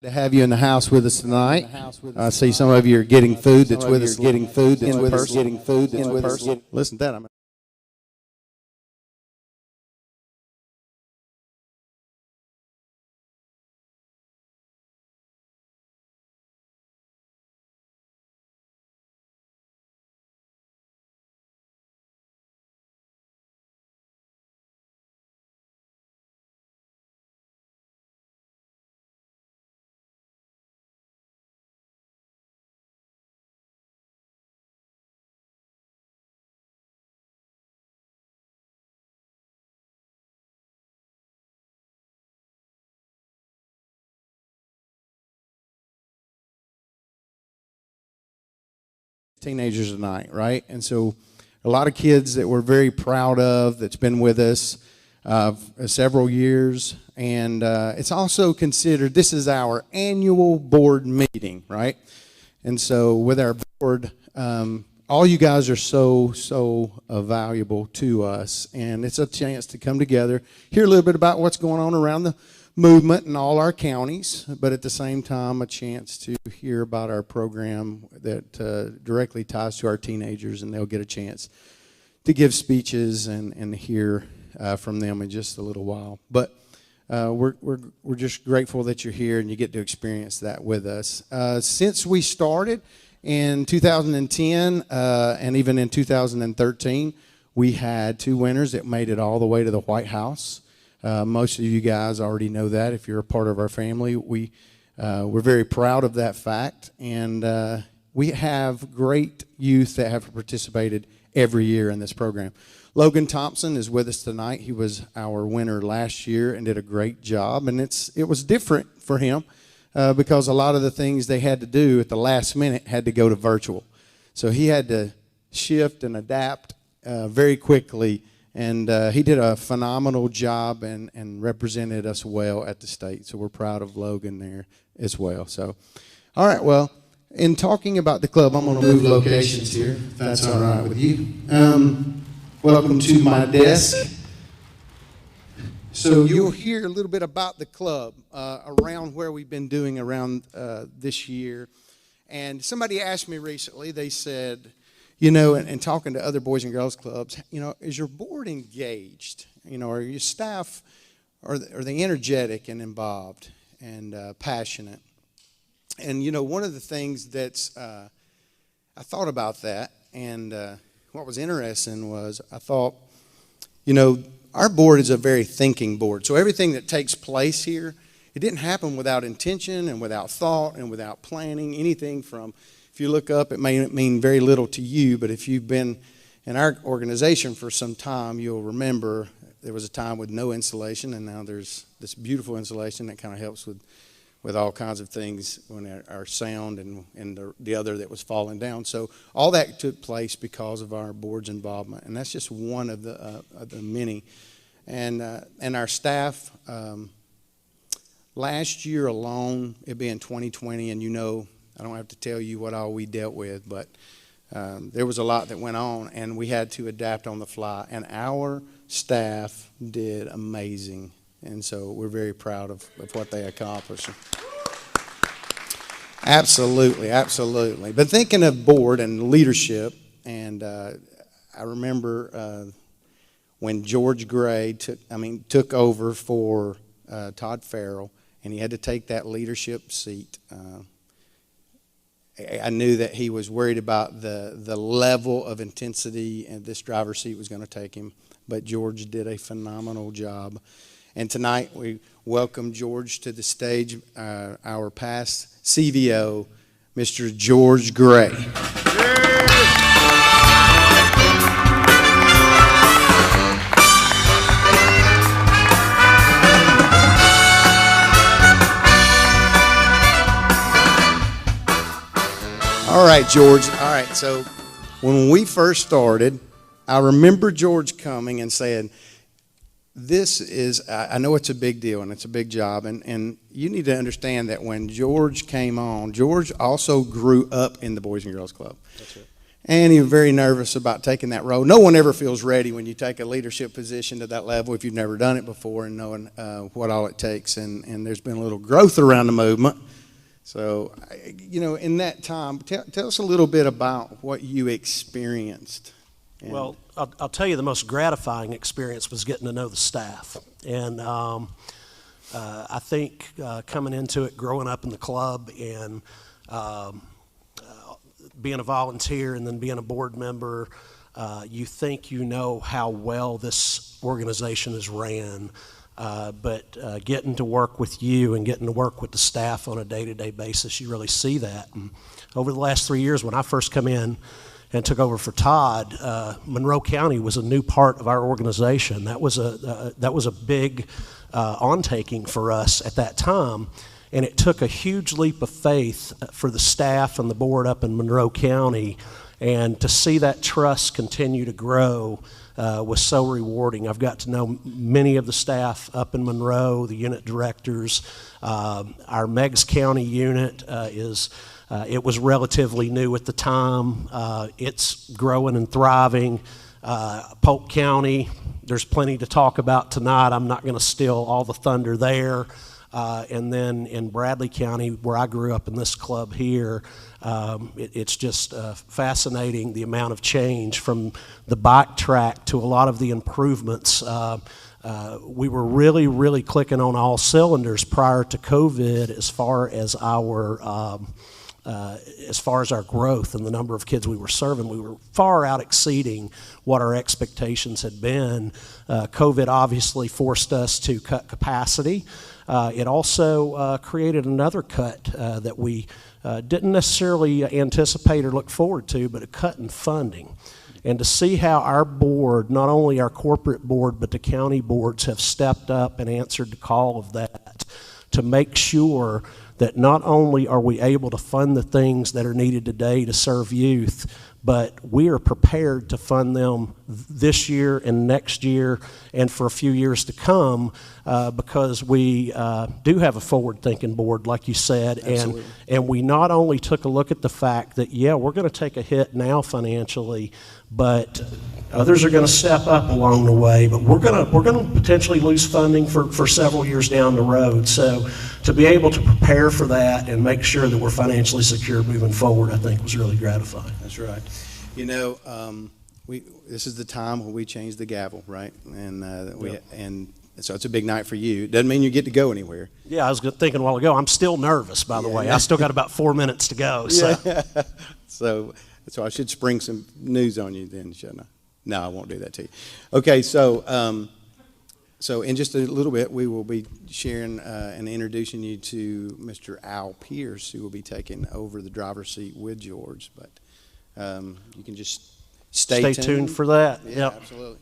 To have you in the house with us tonight. I see some of you are getting food that's with us. Getting food that's with us. Getting food that's with us. Listen to that. I'm teenagers tonight, right? And so a lot of kids that we're very proud of that's been with us several years. And it's also considered, this is our annual board meeting, right? And so with our board, all you guys are so valuable to us. And it's a chance to come together, hear a little bit about what's going on around the movement in all our counties, but at the same time a chance to hear about our program that directly ties to our teenagers, and they'll get a chance to give speeches and hear from them in just a little while. But we're just grateful that you're here and you get to experience that with us. Since we started in 2010 and even in 2013, we had 2 winners that made it all the way to the White House. Most of you guys already know that if you're a part of our family. We're very proud of that fact, and we have great youth that have participated every year in this program. Logan Thompson is with us tonight. He was our winner last year and did a great job, and it was different for him because a lot of the things they had to do at the last minute had to go to virtual. So he had to shift and adapt very quickly. And he did a phenomenal job and represented us well at the state. So we're proud of Logan there as well. So, all right, well, in talking about the club, I'm going to move locations here, if that's all right with you. Welcome to my desk. So you'll hear a little bit about the club around where we've been doing around this year. And somebody asked me recently, they said, you know, and talking to other boys and girls clubs, you know, is your board engaged? You know, are your staff, are they energetic and involved and passionate? And, you know, one of the things that's, I thought about that, and what was interesting was I thought, you know, our board is a very thinking board. So everything that takes place here, it didn't happen without intention and without thought and without planning. Anything from, if you look up, it may mean very little to you, but if you've been in our organization for some time, you'll remember there was a time with no insulation, and now there's this beautiful insulation that kind of helps with all kinds of things when our sound and the other that was falling down. So all that took place because of our board's involvement, and that's just one of the many. And our staff, last year alone, it being 2020, and you know, I don't have to tell you what all we dealt with, but there was a lot that went on, and we had to adapt on the fly. And our staff did amazing, and so we're very proud of what they accomplished. Absolutely, absolutely. But thinking of board and leadership, and I remember when George Gray took over for Todd Farrell, and he had to take that leadership seat. I knew that he was worried about the level of intensity and this driver's seat was going to take him. But George did a phenomenal job. And tonight we welcome George to the stage, our past CVO, Mr. George Gray. All right, George. All right, so when we first started, I remember George coming and saying, this is, I know it's a big deal and it's a big job, and you need to understand that when George came on, George also grew up in the Boys and Girls Club. That's right. And he was very nervous about taking that role. No one ever feels ready when you take a leadership position to that level if you've never done it before and knowing what all it takes. And there's been a little growth around the movement. So, in that time, tell us a little bit about what you experienced. Well, I'll tell you the most gratifying experience was getting to know the staff. And I think coming into it, growing up in the club and being a volunteer and then being a board member, you think you know how well this organization is ran. But getting to work with you and getting to work with the staff on a day-to-day basis, you really see that. And over the last 3 years, when I first come in and took over for Todd, Monroe County was a new part of our organization. That was a big on-taking for us at that time, and it took a huge leap of faith for the staff and the board up in Monroe County, and to see that trust continue to grow was so rewarding. I've got to know many of the staff up in Monroe, the unit directors. Our Meigs County unit it was relatively new at the time. It's growing and thriving. Polk County, there's plenty to talk about tonight. I'm not going to steal all the thunder there. And then in Bradley County, where I grew up in this club here, it's just fascinating the amount of change from the bike track to a lot of the improvements. We were really, really clicking on all cylinders prior to COVID as far as our growth and the number of kids we were serving. We were far out exceeding what our expectations had been. COVID obviously forced us to cut capacity. It also created another cut that we didn't necessarily anticipate or look forward to, but a cut in funding. And to see how our board, not only our corporate board, but the county boards have stepped up and answered the call of that to make sure that not only are we able to fund the things that are needed today to serve youth, but we are prepared to fund them this year and next year and for a few years to come because we do have a forward-thinking board, like you said, and we not only took a look at the fact that, yeah, we're going to take a hit now financially, but others are going to step up along the way, but we're going to potentially lose funding for several years down the road. So to be able to prepare for that and make sure that we're financially secure moving forward, I think was really gratifying. That's right. This is the time when we change the gavel, right? And and so it's a big night for you. Doesn't mean you get to go anywhere. Yeah, I was thinking a while ago. I'm still nervous, by the way. I still got about 4 minutes to go. So. Yeah. So I should spring some news on you then, shouldn't I? No, I won't do that to you. Okay, so in just a little bit, we will be sharing and introducing you to Mr. Al Pierce, who will be taking over the driver's seat with George. But you can just stay tuned for that. Yeah, yep. Absolutely.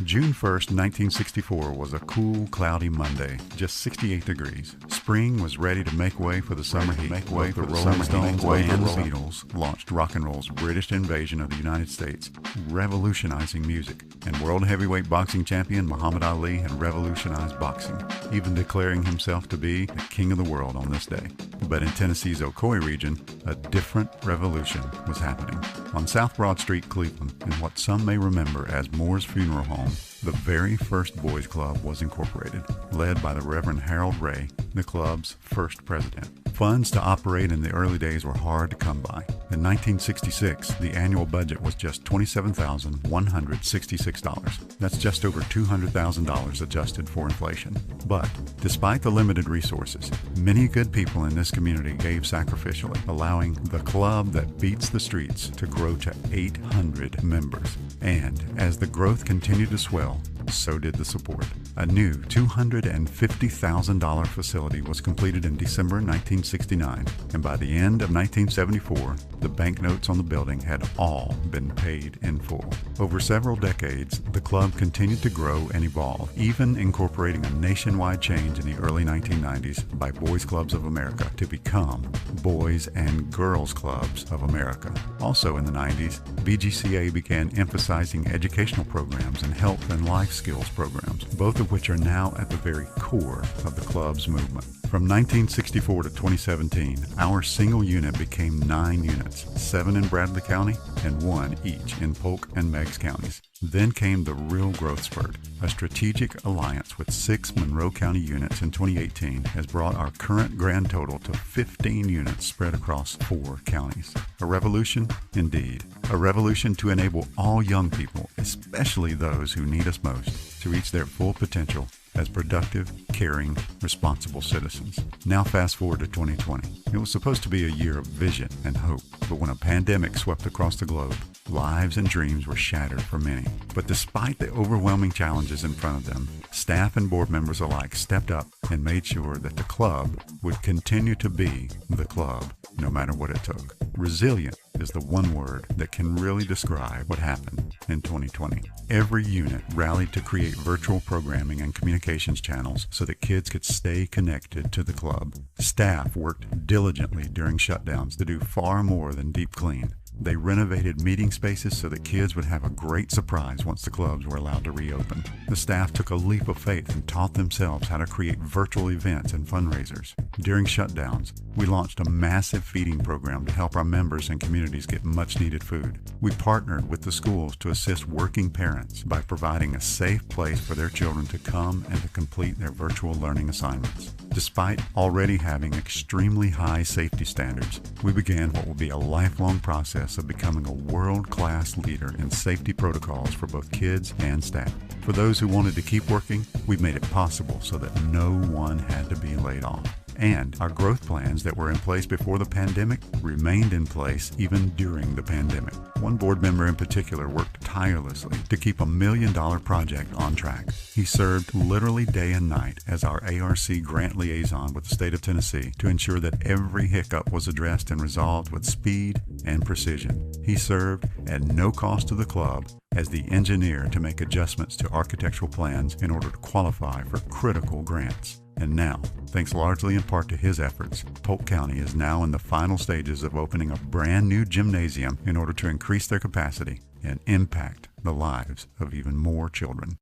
June 1st, 1964 was a cool, cloudy Monday, just 68 degrees. Spring was ready to make way for the summer heat. The Rolling Stones and the Beatles launched rock and roll's British invasion of the United States, revolutionizing music. And world heavyweight boxing champion Muhammad Ali had revolutionized boxing, even declaring himself to be the king of the world on this day. But in Tennessee's Ocoee region, a different revolution was happening. On South Broad Street, Cleveland, in what some may remember as Moore's Funeral Home, the very first boys club was incorporated, led by the Reverend Harold Ray, the club's first president. Funds to operate in the early days were hard to come by. In 1966, the annual budget was just $27,166. That's just over $200,000 adjusted for inflation. But despite the limited resources, many good people in this community gave sacrificially, allowing the club that beats the streets to grow to 800 members. And as the growth continued to swell, so did the support. A new $250,000 facility was completed in December 1969, and by the end of 1974, the banknotes on the building had all been paid in full. Over several decades, the club continued to grow and evolve, even incorporating a nationwide change in the early 1990s by Boys Clubs of America to become Boys and Girls Clubs of America. Also in the 90s, BGCA began emphasizing educational programs and health and life skills programs, both of which are now at the very core of the club's movement. From 1964 to 2017, our single unit became 9 units, 7 in Bradley County and 1 each in Polk and Meigs counties. Then came the real growth spurt. A strategic alliance with 6 Monroe County units in 2018 has brought our current grand total to 15 units spread across 4 counties. A revolution? Indeed. A revolution to enable all young people, especially those who need us most, to reach their full potential as productive, caring, responsible citizens. Now fast forward to 2020. It was supposed to be a year of vision and hope, but when a pandemic swept across the globe, lives and dreams were shattered for many. But despite the overwhelming challenges in front of them, staff and board members alike stepped up and made sure that the club would continue to be the club, no matter what it took. Resilient is the one word that can really describe what happened in 2020. Every unit rallied to create virtual programming and communications channels so that kids could stay connected to the club. Staff worked diligently during shutdowns to do far more than deep clean. They renovated meeting spaces so that kids would have a great surprise once the clubs were allowed to reopen. The staff took a leap of faith and taught themselves how to create virtual events and fundraisers. During shutdowns, we launched a massive feeding program to help our members and communities get much-needed food. We partnered with the schools to assist working parents by providing a safe place for their children to come and to complete their virtual learning assignments. Despite already having extremely high safety standards, we began what will be a lifelong process of becoming a world-class leader in safety protocols for both kids and staff. For those who wanted to keep working, we made it possible so that no one had to be laid off. And our growth plans that were in place before the pandemic remained in place even during the pandemic. One board member in particular worked tirelessly to keep a $1 million project on track. He served literally day and night as our ARC grant liaison with the state of Tennessee to ensure that every hiccup was addressed and resolved with speed and precision. He served at no cost to the club as the engineer to make adjustments to architectural plans in order to qualify for critical grants. And now, thanks largely in part to his efforts, Polk County is now in the final stages of opening a brand new gymnasium in order to increase their capacity and impact the lives of even more children.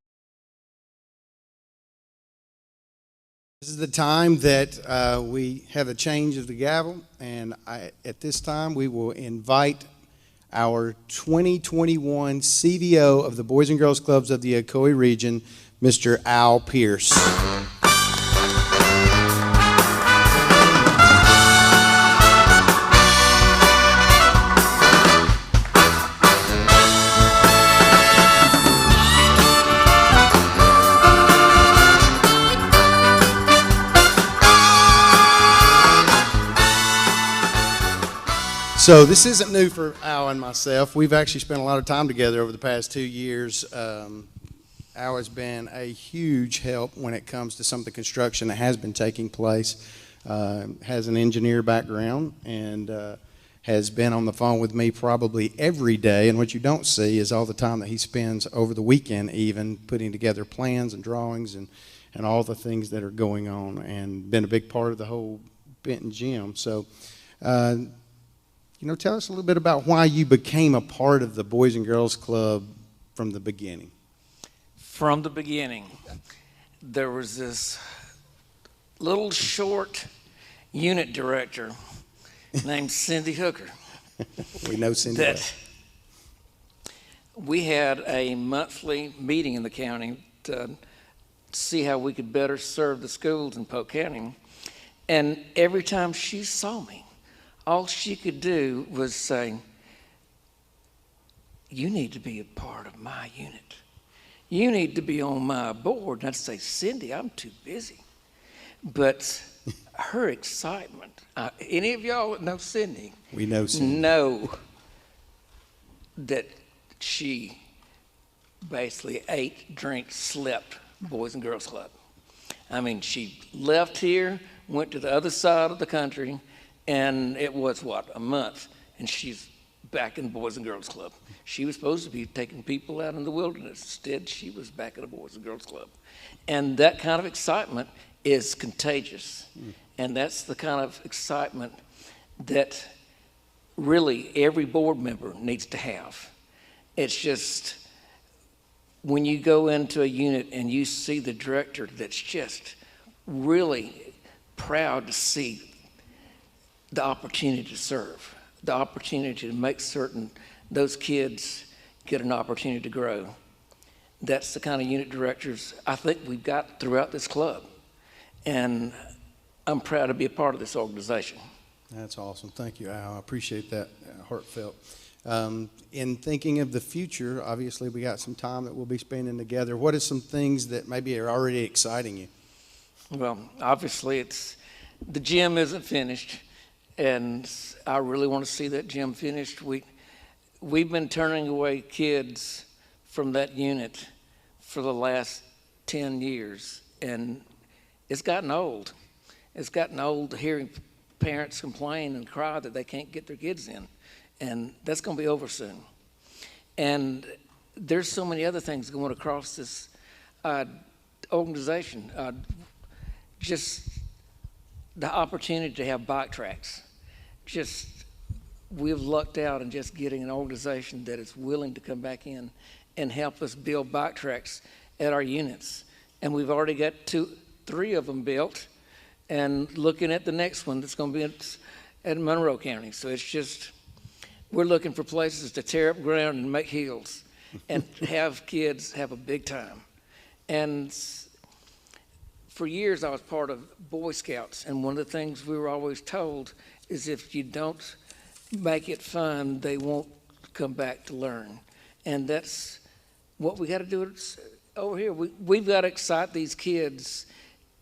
This is the time that we have a change of the gavel, and at this time we will invite our 2021 CVO of the Boys and Girls Clubs of the Ocoee region, Mr. Al Pierce. So this isn't new for Al and myself. We've actually spent a lot of time together over the past 2 years. Al has been a huge help when it comes to some of the construction that has been taking place. Has an engineer background and has been on the phone with me probably every day. And what you don't see is all the time that he spends over the weekend even putting together plans and drawings and all the things that are going on, and been a big part of the whole Benton Gym. So tell us a little bit about why you became a part of the Boys and Girls Club from the beginning. From the beginning, there was this little short unit director named Cindy Hooker. We know Cindy. That we had a monthly meeting in the county to see how we could better serve the schools in Polk County. And every time she saw me, all she could do was say, you need to be a part of my unit. You need to be on my board. And I'd say, Cindy, I'm too busy. But her excitement, any of y'all that know Cindy, We know Cindy. know that she basically ate, drank, slept Boys and Girls Club. I mean, she left here, went to the other side of the country, and it was, what, a month, and she's back in the Boys and Girls Club. She was supposed to be taking people out in the wilderness. Instead, she was back at the Boys and Girls Club. And that kind of excitement is contagious. And that's the kind of excitement that really every board member needs to have. It's just, when you go into a unit and you see the director that's just really proud to see the opportunity to serve, the opportunity to make certain those kids get an opportunity to grow. That's the kind of unit directors I think we've got throughout this club. And I'm proud to be a part of this organization. That's awesome. Thank you, Al. I appreciate that, heartfelt. In thinking of the future, obviously we got some time that we'll be spending together. What are some things that maybe are already exciting you? Well, obviously the gym isn't finished, and I really want to see that gym finished. We've been turning away kids from that unit for the last 10 years, and it's gotten old. It's gotten old hearing parents complain and cry that they can't get their kids in, and that's going to be over soon. And there's so many other things going across this organization. Just the opportunity to have bike tracks. Just, we've lucked out in just getting an organization that is willing to come back in and help us build bike tracks at our units. And we've already got 3 of them built, and looking at the next one that's going to be at Monroe County. So it's just, we're looking for places to tear up ground and make hills and have kids have a big time. And for years I was part of Boy Scouts, and one of the things we were always told is if you don't make it fun, they won't come back to learn. And that's what we got to do over here. We've got to excite these kids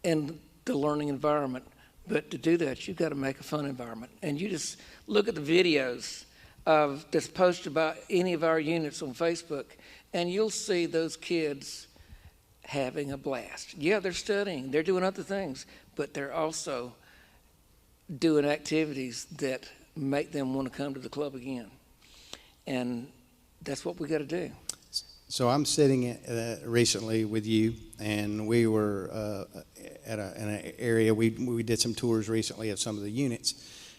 in the learning environment. But to do that, you've got to make a fun environment. And you just look at the videos that's posted by any of our units on Facebook, and you'll see those kids having a blast. Yeah, they're studying, they're doing other things, but they're also doing activities that make them want to come to the club again. And that's what we got to do. So I'm sitting recently with you, and we were in an area, we did some tours recently of some of the units,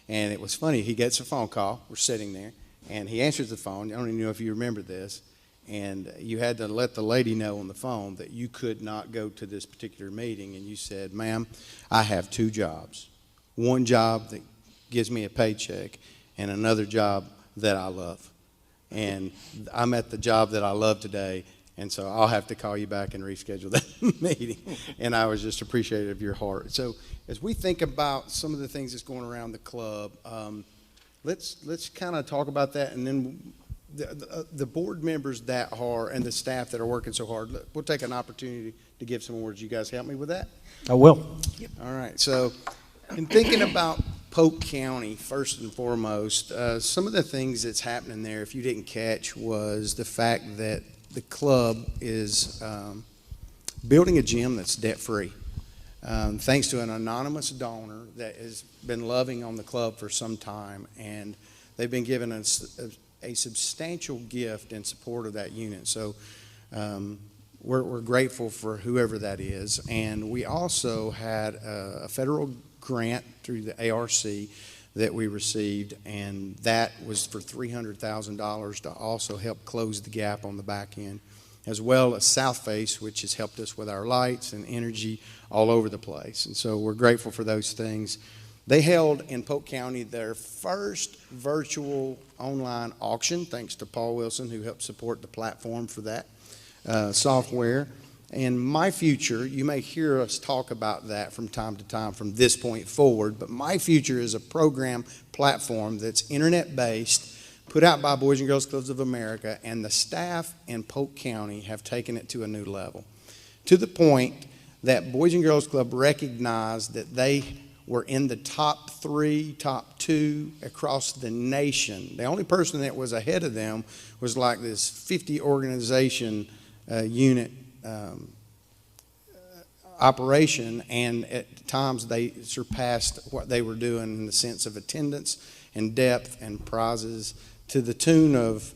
and it was funny. He gets a phone call. We're sitting there, and he answers the phone. I don't even know if you remember this, and you had to let the lady know on the phone that you could not go to this particular meeting, and you said, ma'am, I have 2 jobs. One job that gives me a paycheck, and another job that I love. And I'm at the job that I love today, and so I'll have to call you back and reschedule that meeting. And I was just appreciative of your heart. So as we think about some of the things that's going around the club, let's kind of talk about that, and then the board members that are and the staff that are working so hard, we'll take an opportunity to give some words. You guys help me with that? I will. Yep. All right. So in thinking about Polk County, first and foremost, some of the things that's happening there, if you didn't catch, was the fact that the club is building a gym that's debt-free. Thanks to an anonymous donor that has been loving on the club for some time, and they've been given us a substantial gift in support of that unit. So we're grateful for whoever that is. And we also had a federal grant through the ARC that we received, and that was for $300,000 to also help close the gap on the back end, as well as South Face, which has helped us with our lights and energy all over the place. And so we're grateful for those things. They held in Polk County their first virtual online auction, thanks to Paul Wilson, who helped support the platform for that software. In my future, you may hear us talk about that from time to time from this point forward, but my future is a program platform that's internet-based, put out by Boys and Girls Clubs of America, and the staff in Polk County have taken it to a new level, to the point that Boys and Girls Club recognized that they were in the top 3, top 2 across the nation. The only person that was ahead of them was like this 50 organization unit operation, and at times they surpassed what they were doing in the sense of attendance and depth and prizes to the tune of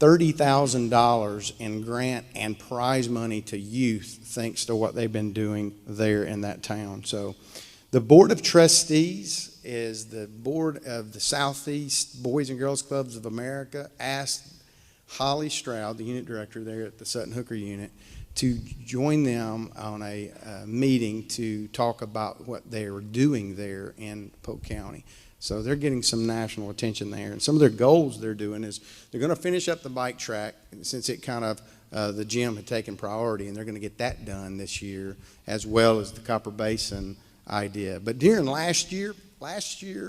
$30,000 in grant and prize money to youth, thanks to what they've been doing there in that town. So the Board of Trustees is the board of the Southeast Boys and Girls Clubs of America, asked Holly Stroud, the unit director there at the Sutton Hooker unit, to join them on a meeting to talk about what they are doing there in Polk County. So they're getting some national attention there. And some of their goals they're doing is they're going to finish up the bike track, since it kind of, the gym had taken priority, and they're going to get that done this year, as well as the Copper Basin idea. But during last year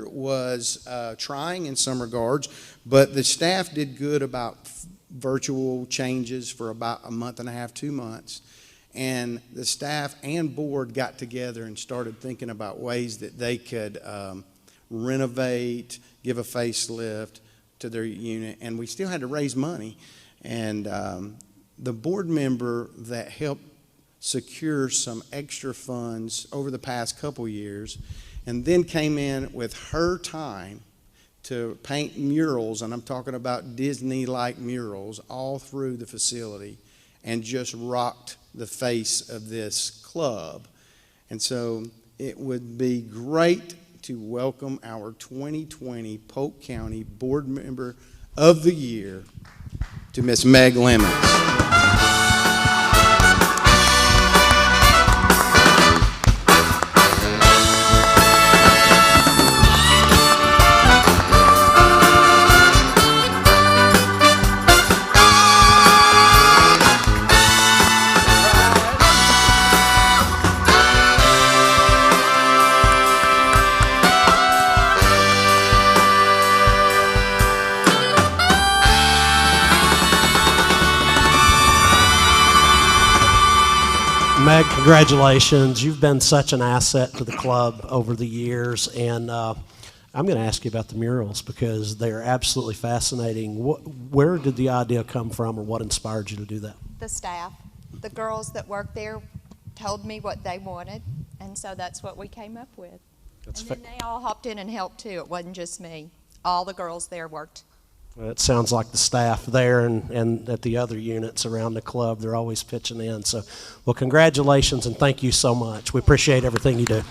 was trying in some regards, but the staff did good about virtual changes for about a month and a half, 2 months. And the staff and board got together and started thinking about ways that they could renovate, give a facelift to their unit. And we still had to raise money. And the board member that helped secure some extra funds over the past couple years, and then came in with her time to paint murals, and I'm talking about Disney-like murals, all through the facility, and just rocked the face of this club. And so it would be great to welcome our 2020 Polk County Board Member of the Year to Miss Meg Lemons. Meg, congratulations. You've been such an asset to the club over the years, and I'm going to ask you about the murals because they are absolutely fascinating. Where did the idea come from, or what inspired you to do that? The staff. The girls that worked there told me what they wanted, and so that's what we came up with. And then they all hopped in and helped too. It wasn't just me. All the girls there worked. Well, it sounds like the staff there and at the other units around the club, they're always pitching in. So, well, congratulations and thank you so much. We appreciate everything you do.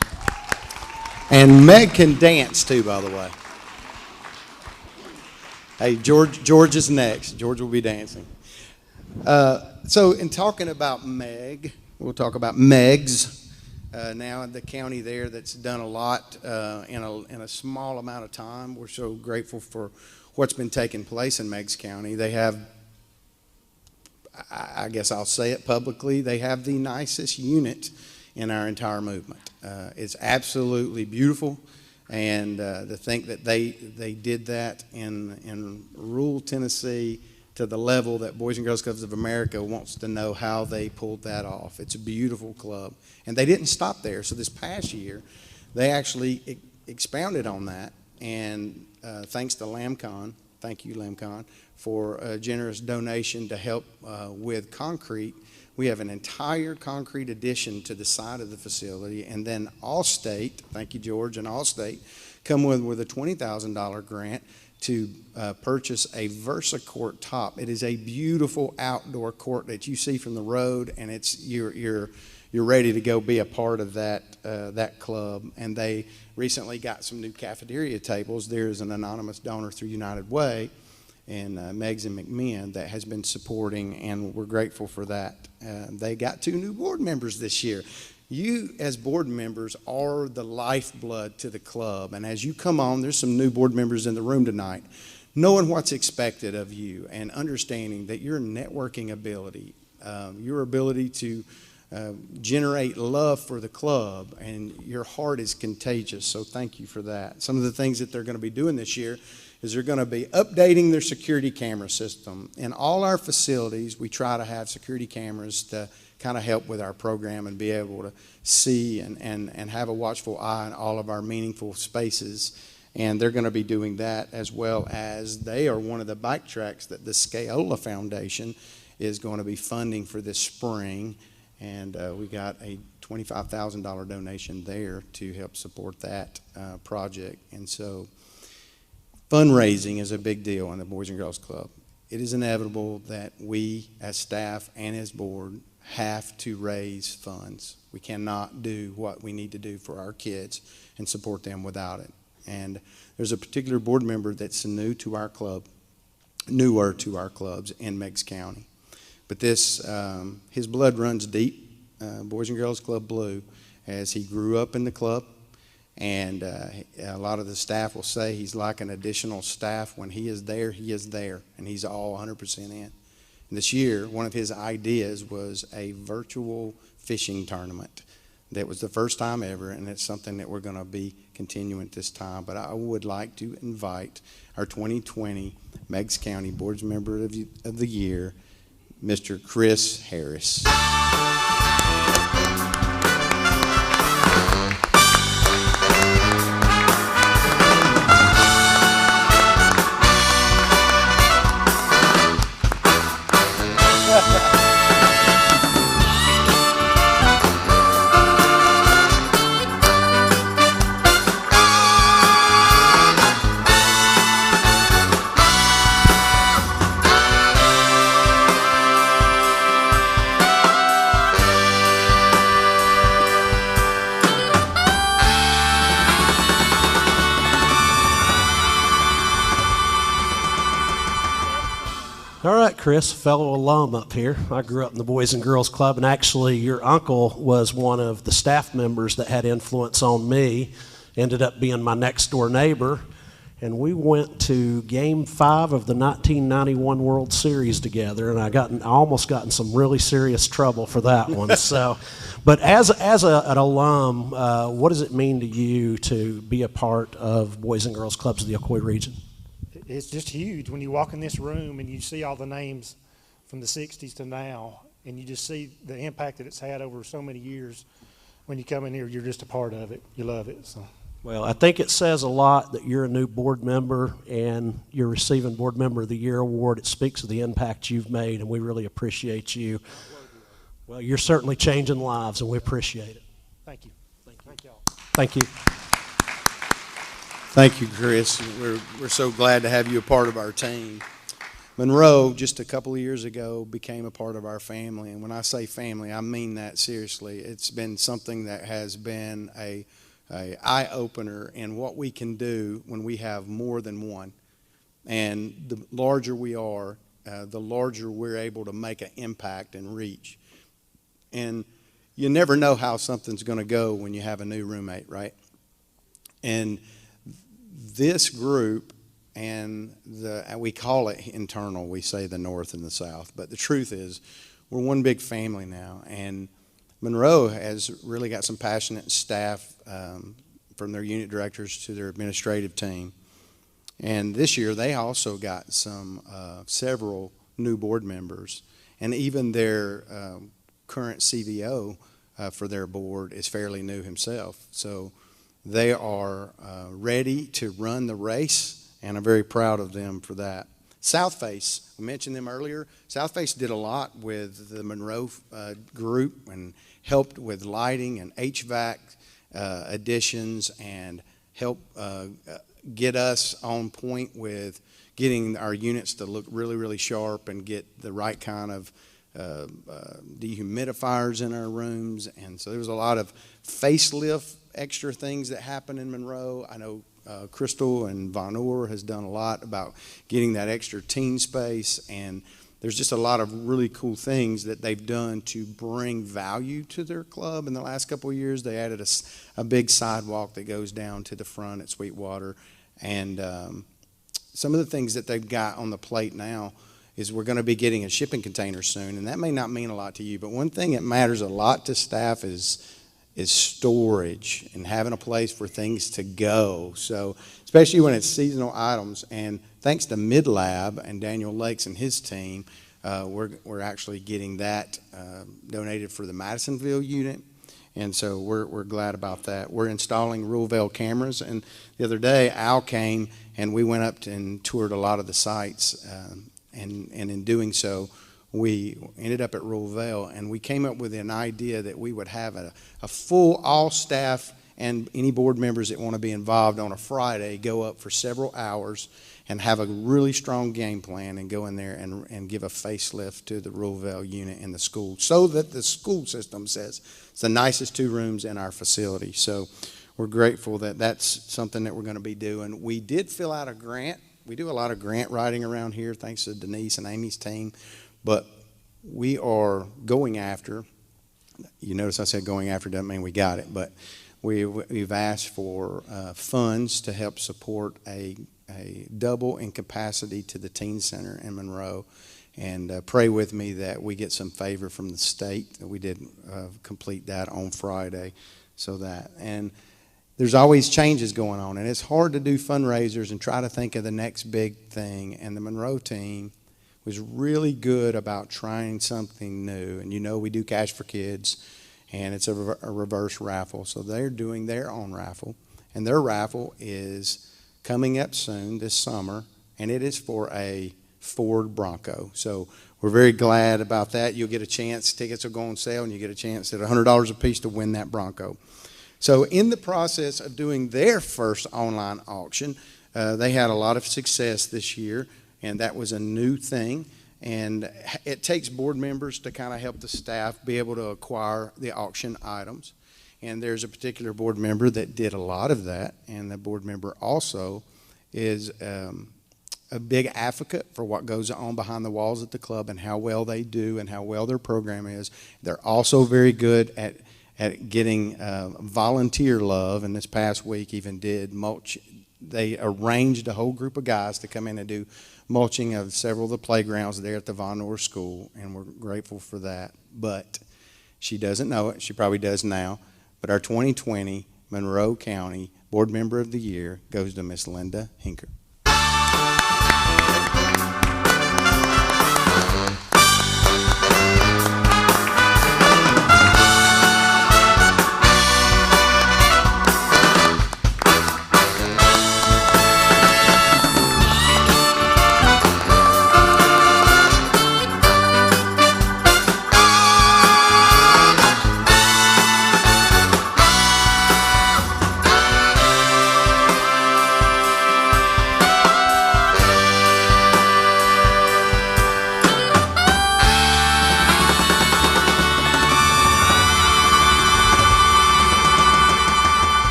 And Meg can dance too, by the way. Hey, George is next. George will be dancing. So in talking about Meg, we'll talk about Megs. Now in the county there that's done a lot in a small amount of time. We're so grateful for what's been taking place in Meigs County. They have, I guess I'll say it publicly, they have the nicest unit in our entire movement. It's absolutely beautiful, and to think that they did that in rural Tennessee to the level that Boys and Girls Clubs of America wants to know how they pulled that off. It's a beautiful club. And they didn't stop there. So this past year, they actually expounded on that, and thanks to LAMCON, thank you LAMCON, for a generous donation to help with concrete. We have an entire concrete addition to the side of the facility, and then Allstate, thank you George, and Allstate come with a $20,000 grant to purchase a Versa court top. It is a beautiful outdoor court that you see from the road, and it's you're ready to go be a part of that club. And they recently got some new cafeteria tables. There's an anonymous donor through United Way and Megs and McMahon that has been supporting, and we're grateful for that. They got 2 new board members this year. You as board members are the lifeblood to the club, and as you come on, there's some new board members in the room tonight. Knowing what's expected of you and understanding that your networking ability, your ability to generate love for the club, and your heart is contagious, so thank you for that. Some of the things that they're going to be doing this year is they're going to be updating their security camera system. In all our facilities, we try to have security cameras to kind of help with our program and be able to see and have a watchful eye on all of our meaningful spaces. And they're going to be doing that, as well as they are one of the bike tracks that the Scaola Foundation is going to be funding for this spring. And we got a $25,000 donation there to help support that project. And so fundraising is a big deal in the Boys and Girls Club. It is inevitable that we as staff and as board have to raise funds. We cannot do what we need to do for our kids and support them without it. And there's a particular board member that's newer to our clubs in Meigs County. But this, his blood runs deep, Boys and Girls Club Blue, as he grew up in the club. And a lot of the staff will say he's like an additional staff. When he is there, and he's all 100% in. And this year, one of his ideas was a virtual fishing tournament. That was the first time ever, and it's something that we're going to be continuing this time. But I would like to invite our 2020 Meigs County Boards Member of the Year, Mr. Chris Harris. All right, Chris, fellow alum up here. I grew up in the Boys and Girls Club, and actually your uncle was one of the staff members that had influence on me, ended up being my next door neighbor, and we went to Game 5 of the 1991 World Series together, and I almost got in some really serious trouble for that one. So, but as an alum, what does it mean to you to be a part of Boys and Girls Clubs of the Ocoee region? It's just huge when you walk in this room and you see all the names from the 60s to now, and you just see the impact that it's had over so many years. When you come in here, you're just a part of it. You love it. So. Well, I think it says a lot that you're a new board member and you're receiving Board Member of the Year award. It speaks of the impact you've made, and we really appreciate you. Well, you're certainly changing lives, and we appreciate it. Thank you. Thank y'all. Thank you. Thank you, Chris. We're so glad to have you a part of our team. Monroe, just a couple of years ago, became a part of our family. And when I say family, I mean that seriously. It's been something that has been a eye-opener in what we can do when we have more than one. And the larger we are, the larger we're able to make an impact and reach. And you never know how something's going to go when you have a new roommate, right? And this group, and we call it internal, we say the North and the South, but the truth is we're one big family now. And Monroe has really got some passionate staff, from their unit directors to their administrative team. And this year they also got several new board members, and even their current CVO for their board is fairly new himself. So they are ready to run the race, and I'm very proud of them for that. Southface, we mentioned them earlier. Southface did a lot with the Monroe group and helped with lighting and HVAC additions and helped get us on point with getting our units to look really, really sharp and get the right kind of dehumidifiers in our rooms. And so there was a lot of facelift extra things that happen in Monroe. I know Crystal and Von Orr has done a lot about getting that extra teen space, and there's just a lot of really cool things that they've done to bring value to their club. In the last couple of years, they added a big sidewalk that goes down to the front at Sweetwater, and some of the things that they've got on the plate now is we're going to be getting a shipping container soon, and that may not mean a lot to you, but one thing that matters a lot to staff is storage and having a place for things to go. So especially when it's seasonal items, and thanks to Midlab and Daniel Lakes and his team, we're actually getting that donated for the Madisonville unit, and so we're glad about that. We're installing Ruleville cameras, and the other day Al came and we went up and toured a lot of the sites, and in doing so, we ended up at Ruleville, and we came up with an idea that we would have a full all staff and any board members that want to be involved on a Friday go up for several hours and have a really strong game plan and go in there and give a facelift to the Ruleville unit in the school, so that the school system says it's the nicest 2 rooms in our facility. So we're grateful that that's something that we're going to be doing. We did fill out a grant. We do a lot of grant writing around here, thanks to Denise and Amy's team. But we are going after, you notice I said going after, doesn't mean we got it, but we've asked for funds to help support a double in capacity to the teen center in Monroe. And pray with me that we get some favor from the state. We did complete that on Friday. And there's always changes going on, and it's hard to do fundraisers and try to think of the next big thing. And the Monroe team was really good about trying something new. And you know we do Cash for Kids, and it's a reverse raffle. So they're doing their own raffle, and their raffle is coming up soon this summer, and it is for a Ford Bronco. So we're very glad about that. You'll get a chance, tickets will go on sale, and you get a chance at $100 a piece to win that Bronco. So in the process of doing their first online auction, they had a lot of success this year, and that was a new thing. And it takes board members to kind of help the staff be able to acquire the auction items. And there's a particular board member that did a lot of that, and the board member also is a big advocate for what goes on behind the walls at the club and how well they do and how well their program is. They're also very good at getting volunteer love, and this past week even did mulch. They arranged a whole group of guys to come in and do mulching of several of the playgrounds there at the Von Orr School, and we're grateful for that. But she doesn't know it. She probably does now. But our 2020 Monroe County Board Member of the Year goes to Miss Linda Hinker.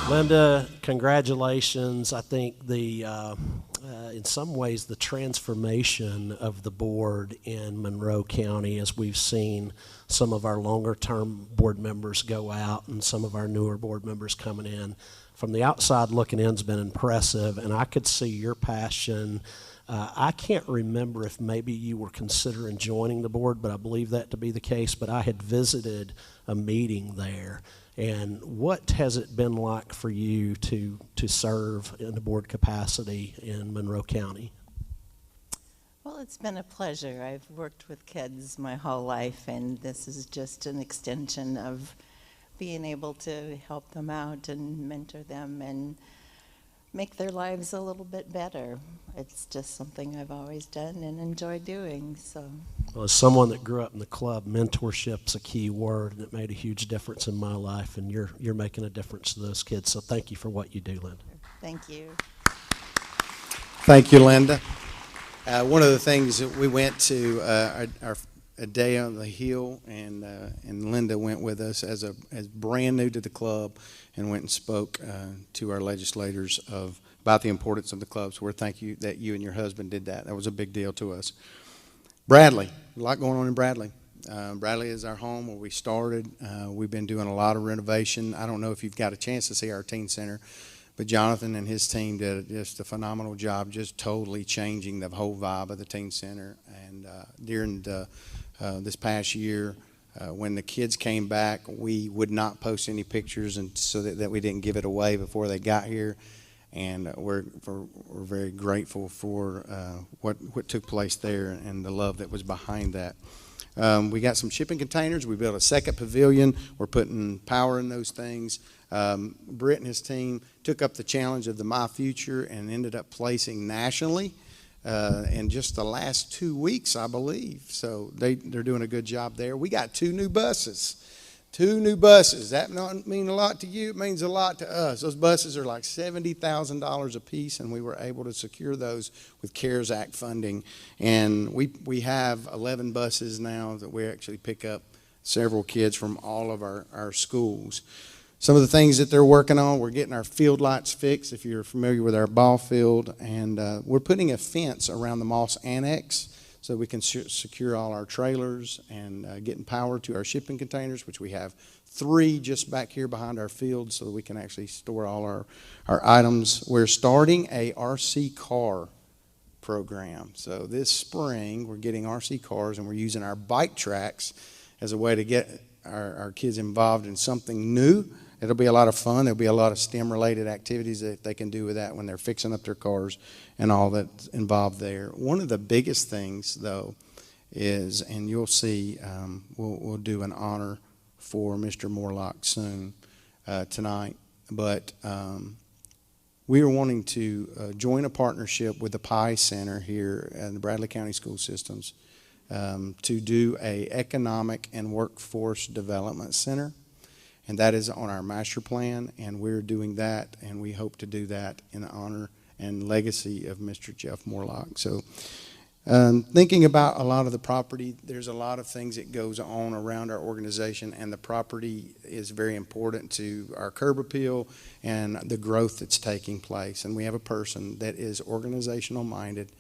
Linda, congratulations. I think in some ways the transformation of the board in Monroe County, as we've seen some of our longer term board members go out and some of our newer board members coming in, from the outside looking in has been impressive, and I could see your passion. I can't remember if maybe you were considering joining the board, but I believe that to be the case. But I had visited a meeting there. And what has it been like for you to serve in the board capacity in Monroe County? Well, it's been a pleasure. I've worked with kids my whole life, and this is just an extension of being able to help them out and mentor them and make their lives a little bit better. It's just something I've always done and enjoy doing. So, well, as someone that grew up in the club, mentorship's a key word, and it made a huge difference in my life, and you're making a difference to those kids. So thank you for what you do, Linda. thank you. Thank you, Linda. One of the things that we went to a day on the Hill, and Linda went with us as brand new to the club, and went and spoke to our legislators about the importance of the club. So we're thank you that you and your husband did that. That was a big deal to us. Bradley, a lot going on in Bradley. Bradley is our home where we started. We've been doing a lot of renovation. I don't know if you've got a chance to see our teen center, But Jonathan and his team did just a phenomenal job, just totally changing the whole vibe of the teen center. And during this past year, when the kids came back, we would not post any pictures, and so that we didn't give it away before they got here. And we're very grateful for what took place there and the love that was behind that. We got some shipping containers. We built a second pavilion. We're putting power in those things. Britt and his team took up the challenge of the My Future and ended up placing nationally in just the last 2 weeks, I believe. So they're doing a good job there. We got 2 new buses. 2 new buses. That don't mean a lot to you. It means a lot to us. Those buses are like $70,000 a piece, and we were able to secure those with CARES Act funding. And we have 11 buses now that we actually pick up several kids from all of our schools. Some of the things that they're working on, we're getting our field lights fixed, if you're familiar with our ball field, and we're putting a fence around the Moss Annex so we can secure all our trailers, and getting power to our shipping containers, which we have 3 just back here behind our field so that we can actually store all our items. We're starting a RC car program. So this spring, we're getting RC cars, and we're using our bike tracks as a way to get our kids involved in something new. It'll be a lot of fun. There'll be a lot of STEM-related activities that they can do with that when they're fixing up their cars and all that's involved there. One of the biggest things, though, is, and you'll see, we'll do an honor for Mr. Morlock soon tonight, but we are wanting to join a partnership with the PI Center here in the Bradley County School Systems to do a economic and workforce development center. And that is on our master plan, and we're doing that, and we hope to do that in honor and legacy of Mr. Jeff Morlock. So thinking about a lot of the property, there's a lot of things that goes on around our organization, and the property is very important to our curb appeal and the growth that's taking place. And we have a person that is organizational minded.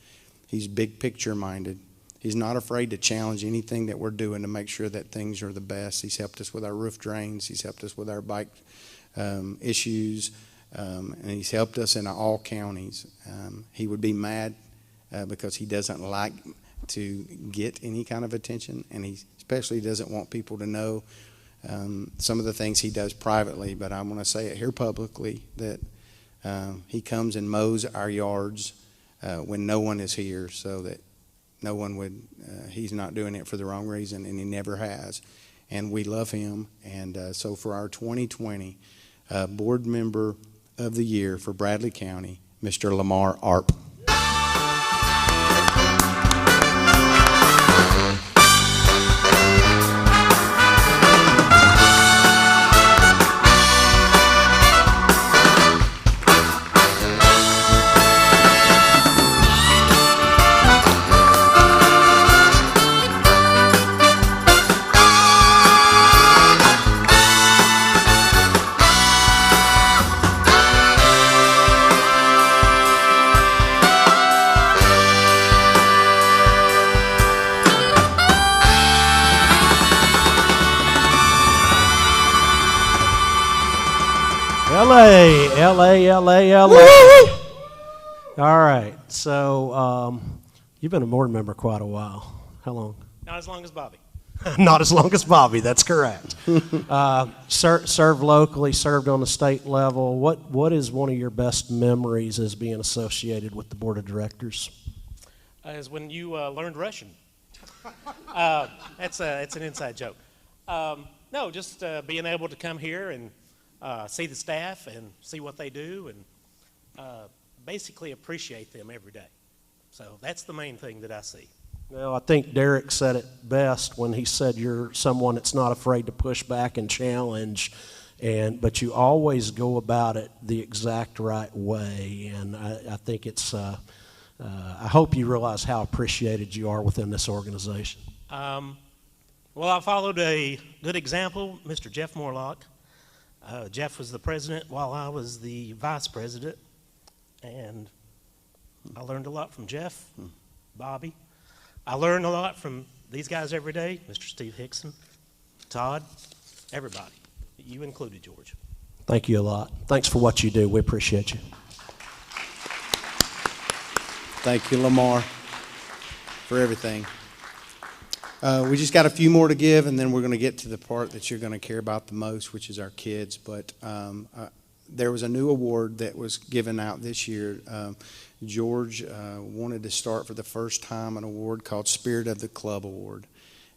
He's big picture minded. He's not afraid to challenge anything that we're doing to make sure that things are the best. He's helped us with our roof drains. He's helped us with our bike issues. And he's helped us in all counties. He would be mad because he doesn't like to get any kind of attention, and he especially doesn't want people to know some of the things he does privately. But I'm going to say it here publicly that he comes and mows our yards when no one is here, so that no one would, he's not doing it for the wrong reason, and he never has. And we love him. And so for our 2020 Board Member of the Year for Bradley County, Mr. Lamar Arp. LA. All right, so you've been a board member quite a while. How long? Not as long as Bobby. Not as long as Bobby, that's correct. Served locally, served on the state level. What is one of your best memories as being associated with the board of directors? Is when you learned Russian. It's an inside joke. No, just being able to come here and see the staff and see what they do and basically appreciate them every day. So that's the main thing that I see. Well, I think Derek said it best when he said you're someone that's not afraid to push back and challenge, but you always go about it the exact right way. And I think it's, I hope you realize how appreciated you are within this organization. Well, I followed a good example, Mr. Jeff Morlock. Jeff was the president while I was the vice president, and I learned a lot from Jeff, Bobby. I learned a lot from these guys every day, Mr. Steve Hickson, Todd, everybody, you included, George. Thank you a lot. Thanks for what you do. We appreciate you. Thank you, Lamar, for everything. We just got a few more to give, and then we're going to get to the part that you're going to care about the most, which is our kids. But there was a new award that was given out this year. George wanted to start for the first time an award called Spirit of the Club Award.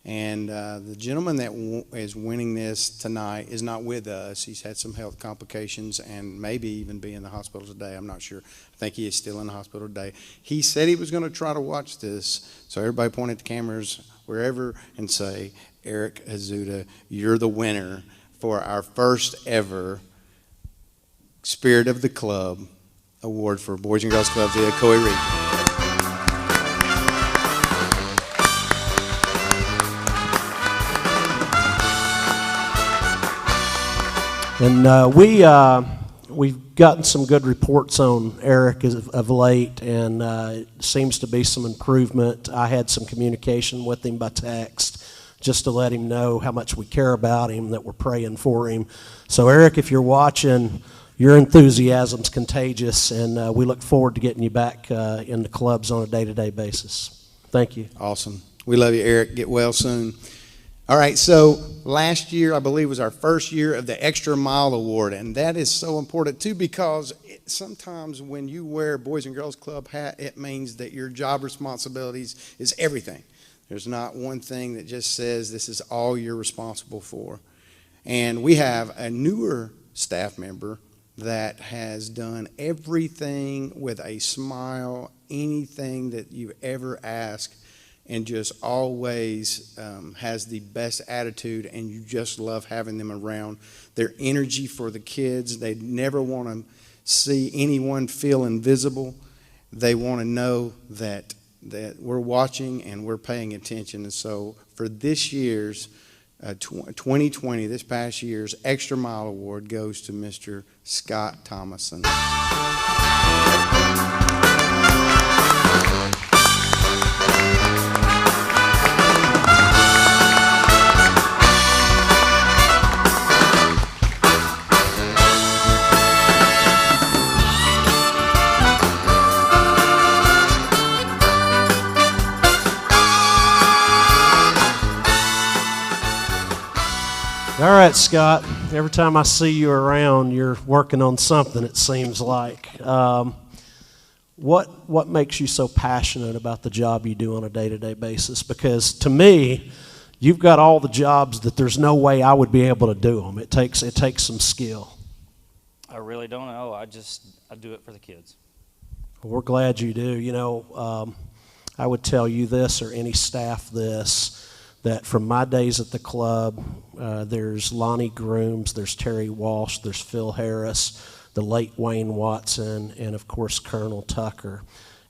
And the gentleman that is winning this tonight is not with us. He's had some health complications and maybe even be in the hospital today. I'm not sure. I think he is still in the hospital today. He said he was going to try to watch this. So everybody point at the cameras wherever and say, Eric Azuda, you're the winner for our first ever Spirit of the Club Award for Boys and Girls Clubs of the Ocoee region. And we've gotten some good reports on Eric of late, and it seems to be some improvement. I had some communication with him by text just to let him know how much we care about him, that we're praying for him. So Eric, if you're watching, your enthusiasm's contagious, and we look forward to getting you back in the clubs on a day-to-day basis. Thank you. Awesome. We love you, Eric. Get well soon. All right, so last year, I believe, was our first year of the Extra Mile Award, and that is so important, too, because sometimes when you wear a Boys and Girls Club hat, it means that your job responsibilities is everything. There's not one thing that just says this is all you're responsible for. And we have a newer staff member that has done everything with a smile, anything that you ever ask, and just always has the best attitude, and you just love having them around. Their energy for the kids, they never want to see anyone feel invisible. They want to know that we're watching and we're paying attention. And so for this year's 2020, this past year's Extra Mile Award goes to Mr. Scott Thomason. All right, Scott, every time I see you around, you're working on something, it seems like. What makes you so passionate about the job you do on a day-to-day basis? Because to me, you've got all the jobs that there's no way I would be able to do them. It takes some skill. I really don't know. I do it for the kids. Well, we're glad you do. You know, I would tell you this, or any staff this, that from my days at the club, there's Lonnie Grooms, there's Terry Walsh, there's Phil Harris, the late Wayne Watson, and of course Colonel Tucker.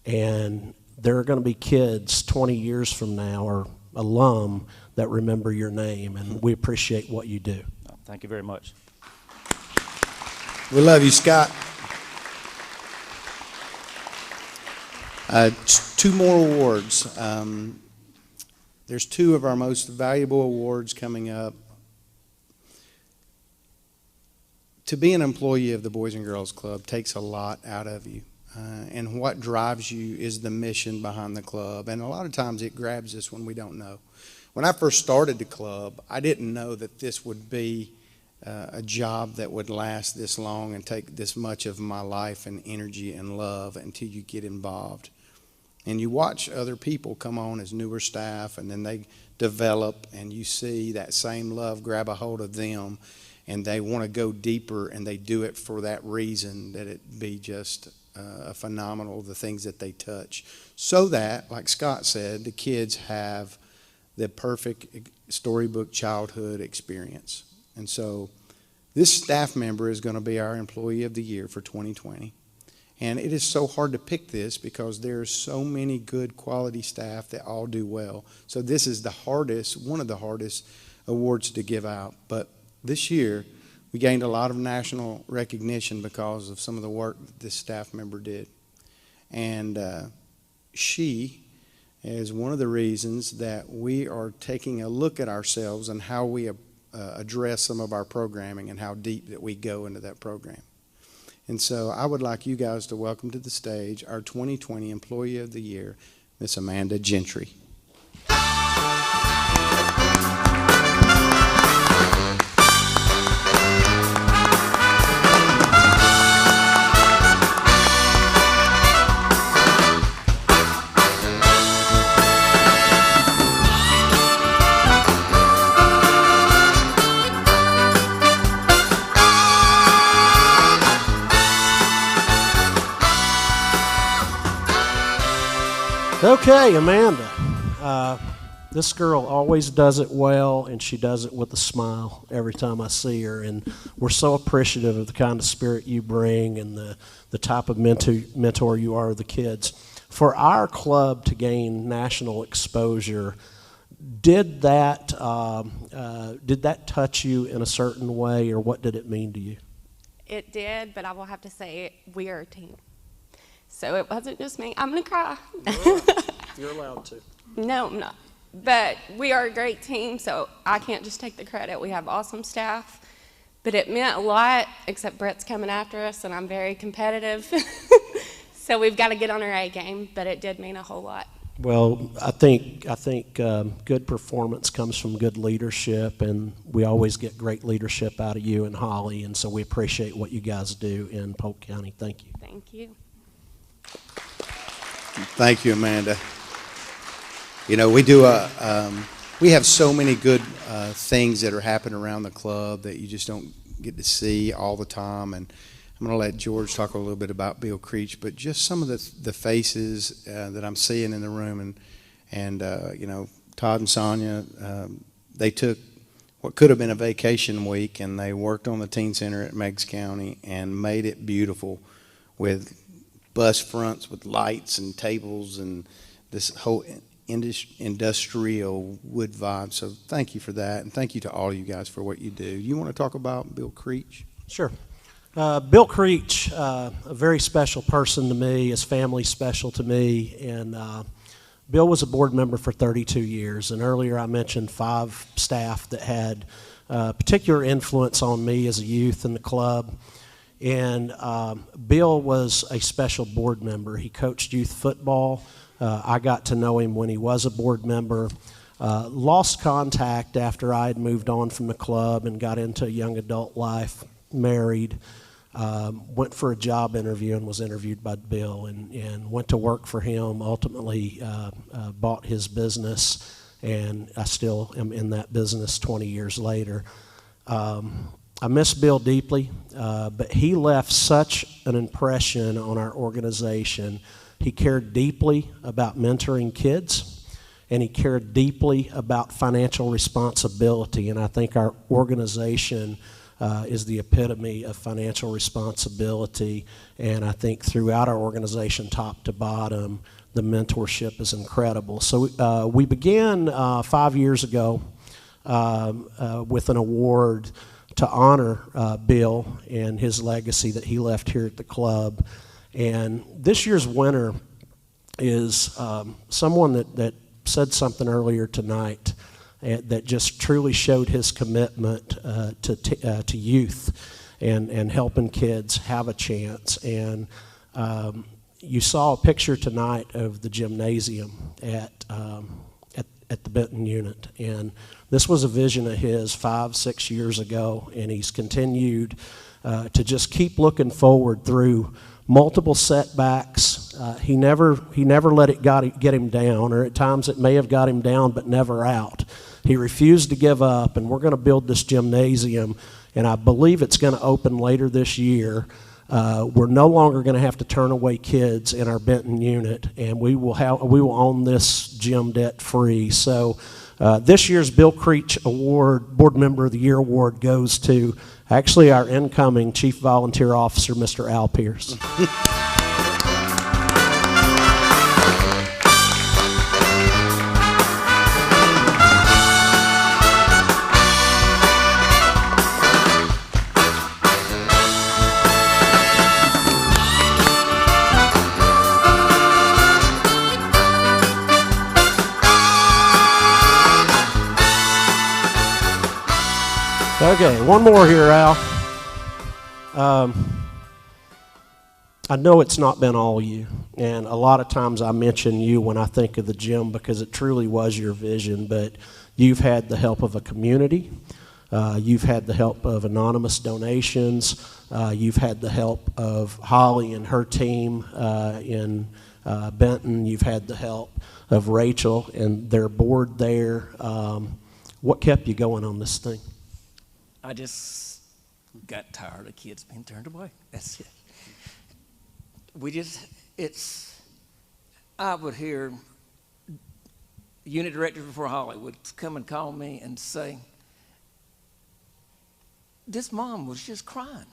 And there are going to be kids 20 years from now, or alum, that remember your name, and we appreciate what you do. Thank you very much. We love you, Scott. Two more awards. There's two of our most valuable awards coming up. To be an employee of the Boys and Girls Club takes a lot out of you. And what drives you is the mission behind the club. And a lot of times it grabs us when we don't know. When I first started the club, I didn't know that this would be a job that would last this long and take this much of my life and energy and love until you get involved. And you watch other people come on as newer staff, and then they develop, and you see that same love grab a hold of them, and they want to go deeper, and they do it for that reason, that it be just phenomenal, the things that they touch. So that, like Scott said, the kids have the perfect storybook childhood experience. And so this staff member is going to be our Employee of the Year for 2020. And it is so hard to pick this because there are so many good quality staff that all do well. So this is the hardest, one of the hardest awards to give out. But this year, we gained a lot of national recognition because of some of the work that this staff member did. And she is one of the reasons that we are taking a look at ourselves and how we address some of our programming and how deep that we go into that program. And so I would like you guys to welcome to the stage our 2020 Employee of the Year, Miss Amanda Gentry. Okay, Amanda. This girl always does it well, and she does it with a smile every time I see her. And we're so appreciative of the kind of spirit you bring and the type of mentor you are with the kids. For our club to gain national exposure, did that touch you in a certain way, or what did it mean to you? It did, but I will have to say we are a team. So it wasn't just me. I'm going to cry. You're allowed to. No, I'm not. But we are a great team, so I can't just take the credit. We have awesome staff. But it meant a lot, except Brett's coming after us, and I'm very competitive. So we've got to get on our A game, but it did mean a whole lot. Well, I think good performance comes from good leadership, and we always get great leadership out of you and Holly, and so we appreciate what you guys do in Polk County. Thank you. Thank you. Thank you, Amanda. You know, we have so many good things that are happening around the club that you just don't get to see all the time. And I'm going to let George talk a little bit about Bill Creech, but just some of the faces that I'm seeing in the room, and you know, Todd and Sonia, they took what could have been a vacation week, and they worked on the teen center at Meigs County and made it beautiful with bus fronts with lights and tables and this whole industrial wood vibe. So thank you for that, and thank you to all you guys for what you do. You want to talk about Bill Creech? Sure. Bill Creech, a very special person to me, his family special to me, and Bill was a board member for 32 years, and earlier I mentioned 5 staff that had particular influence on me as a youth in the club. And Bill was a special board member. He coached youth football. I got to know him when he was a board member. Lost contact after I had moved on from the club and got into young adult life, married. Went for a job interview and was interviewed by Bill, and went to work for him. Ultimately bought his business, and I still am in that business 20 years later. I miss Bill deeply, but he left such an impression on our organization. He cared deeply about mentoring kids, and he cared deeply about financial responsibility, and I think our organization is the epitome of financial responsibility, and I think throughout our organization, top to bottom, the mentorship is incredible. So we began 5 years ago with an award to honor Bill and his legacy that he left here at the club. And this year's winner is someone that said something earlier tonight that just truly showed his commitment to youth and helping kids have a chance. And you saw a picture tonight of the gymnasium at the Benton unit, and this was a vision of his 5-6 years ago, and he's continued to just keep looking forward through multiple setbacks. He never let it get him down, or at times it may have got him down, but never out. He refused to give up, and we're going to build this gymnasium, and I believe it's going to open later this year. We're no longer going to have to turn away kids in our Benton unit, and we will own this gym debt free. So this year's Bill Creech Award, Board Member of the Year Award, goes to actually our incoming Chief Volunteer Officer, Mr. Al Pierce. Okay, one more here, Al. I know it's not been all you, and a lot of times I mention you when I think of the gym because it truly was your vision, but you've had the help of a community. You've had the help of anonymous donations. You've had the help of Holly and her team in Benton. You've had the help of Rachel and their board there. What kept you going on this thing? I just got tired of kids being turned away. That's it. I would hear unit directors before Holly would come and call me and say, this mom was just crying.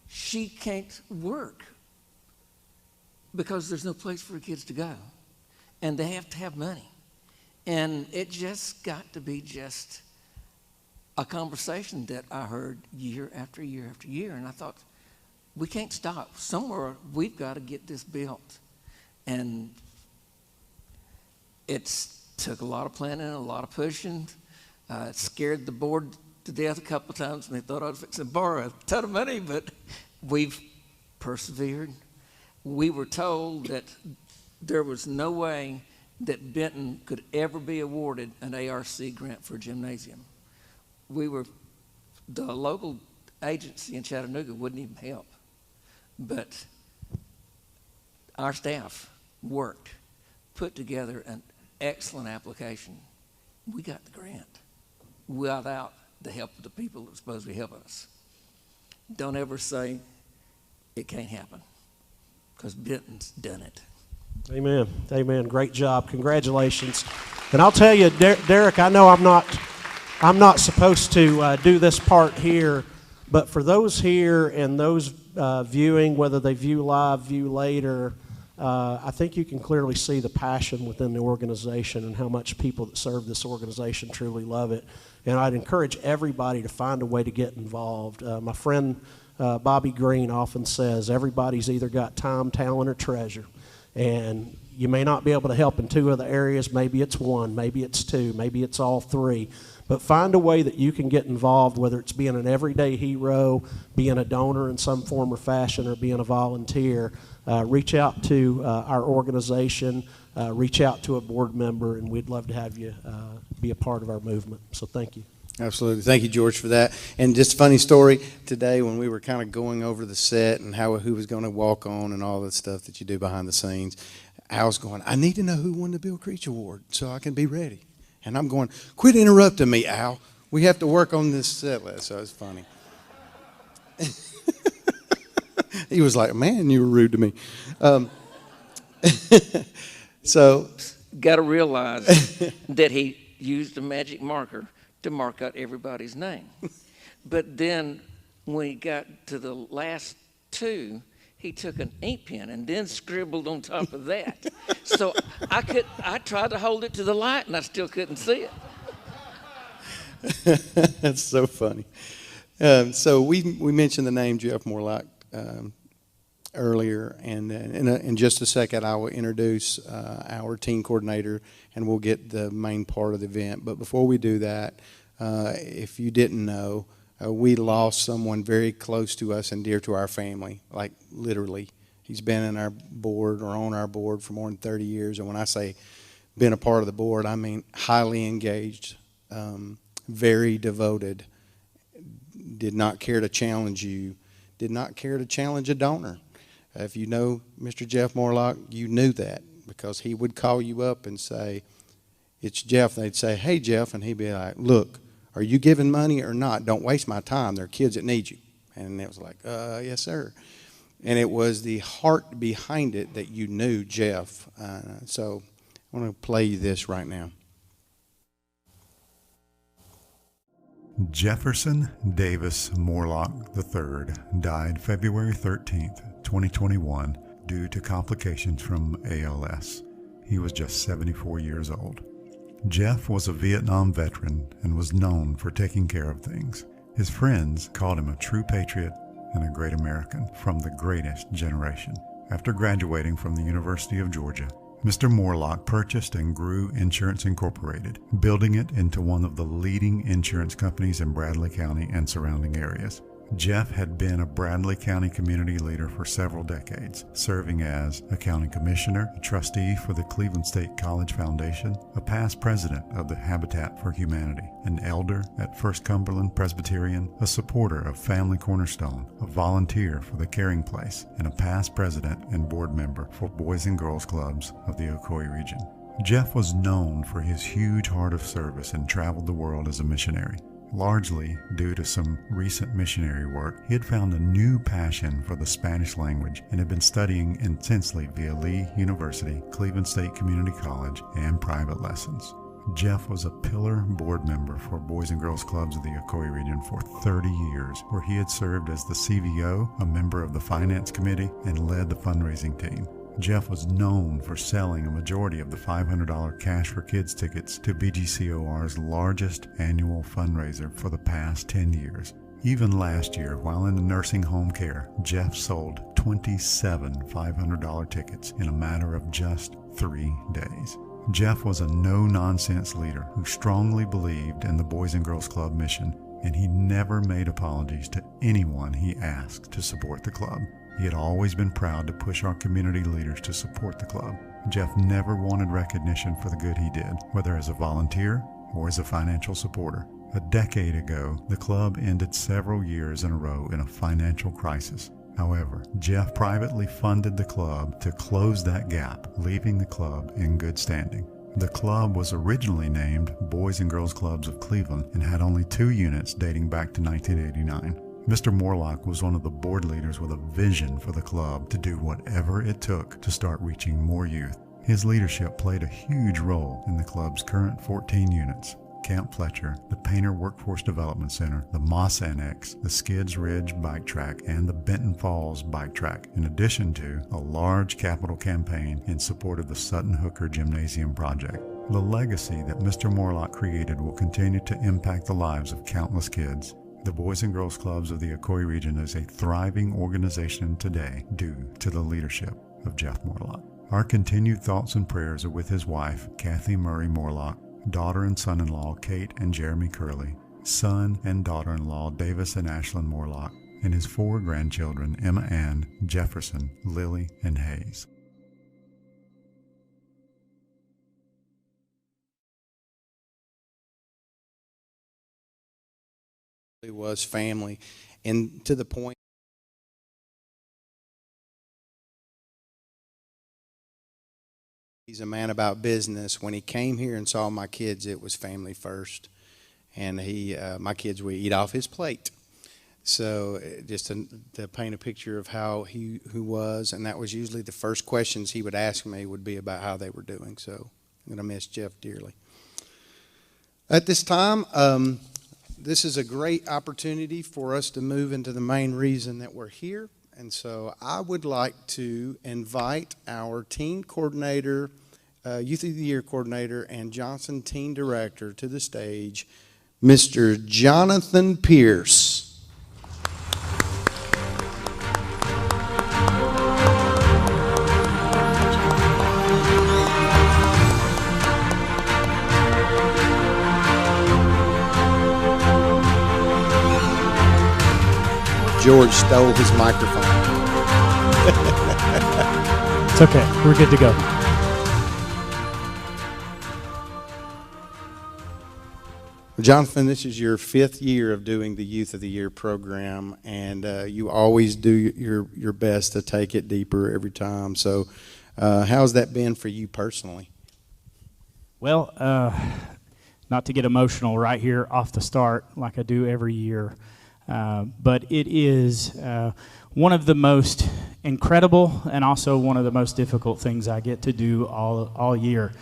She can't work because there's no place for her kids to go. And they have to have money. And it just got to be just a conversation that I heard year after year after year. And I thought, we can't stop. Somewhere we've got to get this built. And it took a lot of planning, a lot of pushing. It scared the board to death a couple of times, and they thought I was fixing to borrow a ton of money, but we've persevered. We were told that there was no way that Benton could ever be awarded an ARC grant for a gymnasium. The local agency in Chattanooga wouldn't even help. But our staff worked, put together an excellent application. We got the grant without the help of the people that were supposed to be helping us. Don't ever say it can't happen, because Benton's done it. Amen. Amen. Great job. Congratulations. And I'll tell you, Derek, I know I'm not supposed to do this part here, but for those here and those viewing, whether they view live, view later, I think you can clearly see the passion within the organization and how much people that serve this organization truly love it. And I'd encourage everybody to find a way to get involved. My friend Bobby Green often says, everybody's either got time, talent, or treasure. And you may not be able to help in two other areas. Maybe it's one, maybe it's two, maybe it's all three. But find a way that you can get involved, whether it's being an everyday hero, being a donor in some form or fashion, or being a volunteer. Reach out to our organization, reach out to a board member, and we'd love to have you be a part of our movement. So thank you. Absolutely. Thank you, George, for that. And just a funny story, today when we were kind of going over the set and who was going to walk on and all the stuff that you do behind the scenes, Al's going, I need to know who won the Bill Creech Award so I can be ready. And I'm going, quit interrupting me, Al. We have to work on this set list. So it's funny. He was like, man, you were rude to me. So, got to realize that he used a magic marker to mark out everybody's name. But then when he got to the last two, he took an ink pen and then scribbled on top of that. So I tried to hold it to the light and I still couldn't see it. That's so funny. So we mentioned the name Jeff Morlock earlier, and in just a second I will introduce our team coordinator and we'll get the main part of the event. But before we do that, if you didn't know, we lost someone very close to us and dear to our family, like literally. He's been in our board or on our board for more than 30 years. And when I say been a part of the board, I mean highly engaged, very devoted, did not care to challenge you, did not care to challenge a donor. If you know Mr. Jeff Morlock, you knew that because he would call you up and say, it's Jeff. They'd say, hey, Jeff. And he'd be like, look, are you giving money or not? Don't waste my time. There are kids that need you. And it was like, yes, sir. And it was the heart behind it that you knew Jeff. So I want to play you this right now. Jefferson Davis Morlock III died February 13th, 2021, due to complications from ALS. He was just 74 years old. Jeff was a Vietnam veteran and was known for taking care of things. His friends called him a true patriot and a great American from the greatest generation. After graduating from the University of Georgia, Mr. Morlock purchased and grew Insurance Incorporated, building it into one of the leading insurance companies in Bradley County and surrounding areas. Jeff had been a Bradley County community leader for several decades, serving as a county commissioner, a trustee for the Cleveland State College Foundation, a past president of the Habitat for Humanity, an elder at First Cumberland Presbyterian, a supporter of Family Cornerstone, a volunteer for the Caring Place, and a past president and board member for Boys and Girls Clubs of the Ocoee region. Jeff was known for his huge heart of service and traveled the world as a missionary. Largely due to some recent missionary work, he had found a new passion for the Spanish language and had been studying intensely via Lee University, Cleveland State Community College, and private lessons. Jeff was a pillar board member for Boys and Girls Clubs of the Ocoee region for 30 years, where he had served as the CVO, a member of the Finance Committee, and led the fundraising team. Jeff was known for selling a majority of the $500 Cash for Kids tickets to BGCOR's largest annual fundraiser for the past 10 years. Even last year, while in the nursing home care, Jeff sold 27 $500 tickets in a matter of just 3 days. Jeff was a no-nonsense leader who strongly believed in the Boys and Girls Club mission, and he never made apologies to anyone he asked to support the club. He had always been proud to push our community leaders to support the club. Jeff never wanted recognition for the good he did, whether as a volunteer or as a financial supporter. A decade ago, the club ended several years in a row in a financial crisis. However, Jeff privately funded the club to close that gap, leaving the club in good standing. The club was originally named Boys and Girls Clubs of Cleveland and had only 2 units dating back to 1989. Mr. Morlock was one of the board leaders with a vision for the club to do whatever it took to start reaching more youth. His leadership played a huge role in the club's current 14 units: Camp Fletcher, the Painter Workforce Development Center, the Moss Annex, the Skids Ridge Bike Track, and the Benton Falls Bike Track, in addition to a large capital campaign in support of the Sutton Hooker Gymnasium project. The legacy that Mr. Morlock created will continue to impact the lives of countless kids. The Boys and Girls Clubs of the Ocoee region is a thriving organization today due to the leadership of Jeff Morlock. Our continued thoughts and prayers are with his wife, Kathy Murray Morlock, daughter and son-in-law, Kate and Jeremy Curley, son and daughter-in-law, Davis and Ashlyn Morlock, and his 4 grandchildren, Emma Ann, Jefferson, Lily, and Hayes. It was family, and to the point he's a man about business. When he came here and saw my kids, it was family first, and my kids would eat off his plate. So just to paint a picture of how he was, and that was usually the first questions he would ask me would be about how they were doing. So I'm going to miss Jeff dearly. At this time, this is a great opportunity for us to move into the main reason that we're here. And so I would like to invite our teen coordinator, Youth of the Year coordinator, and Johnson teen director to the stage, Mr. Jonathan Pierce. George stole his microphone. It's okay. We're good to go. Jonathan, this is your 5th year of doing the Youth of the Year program, and you always do your best to take it deeper every time. So how's that been for you personally? Well, not to get emotional right here off the start like I do every year, but it is one of the most incredible and also one of the most difficult things I get to do all year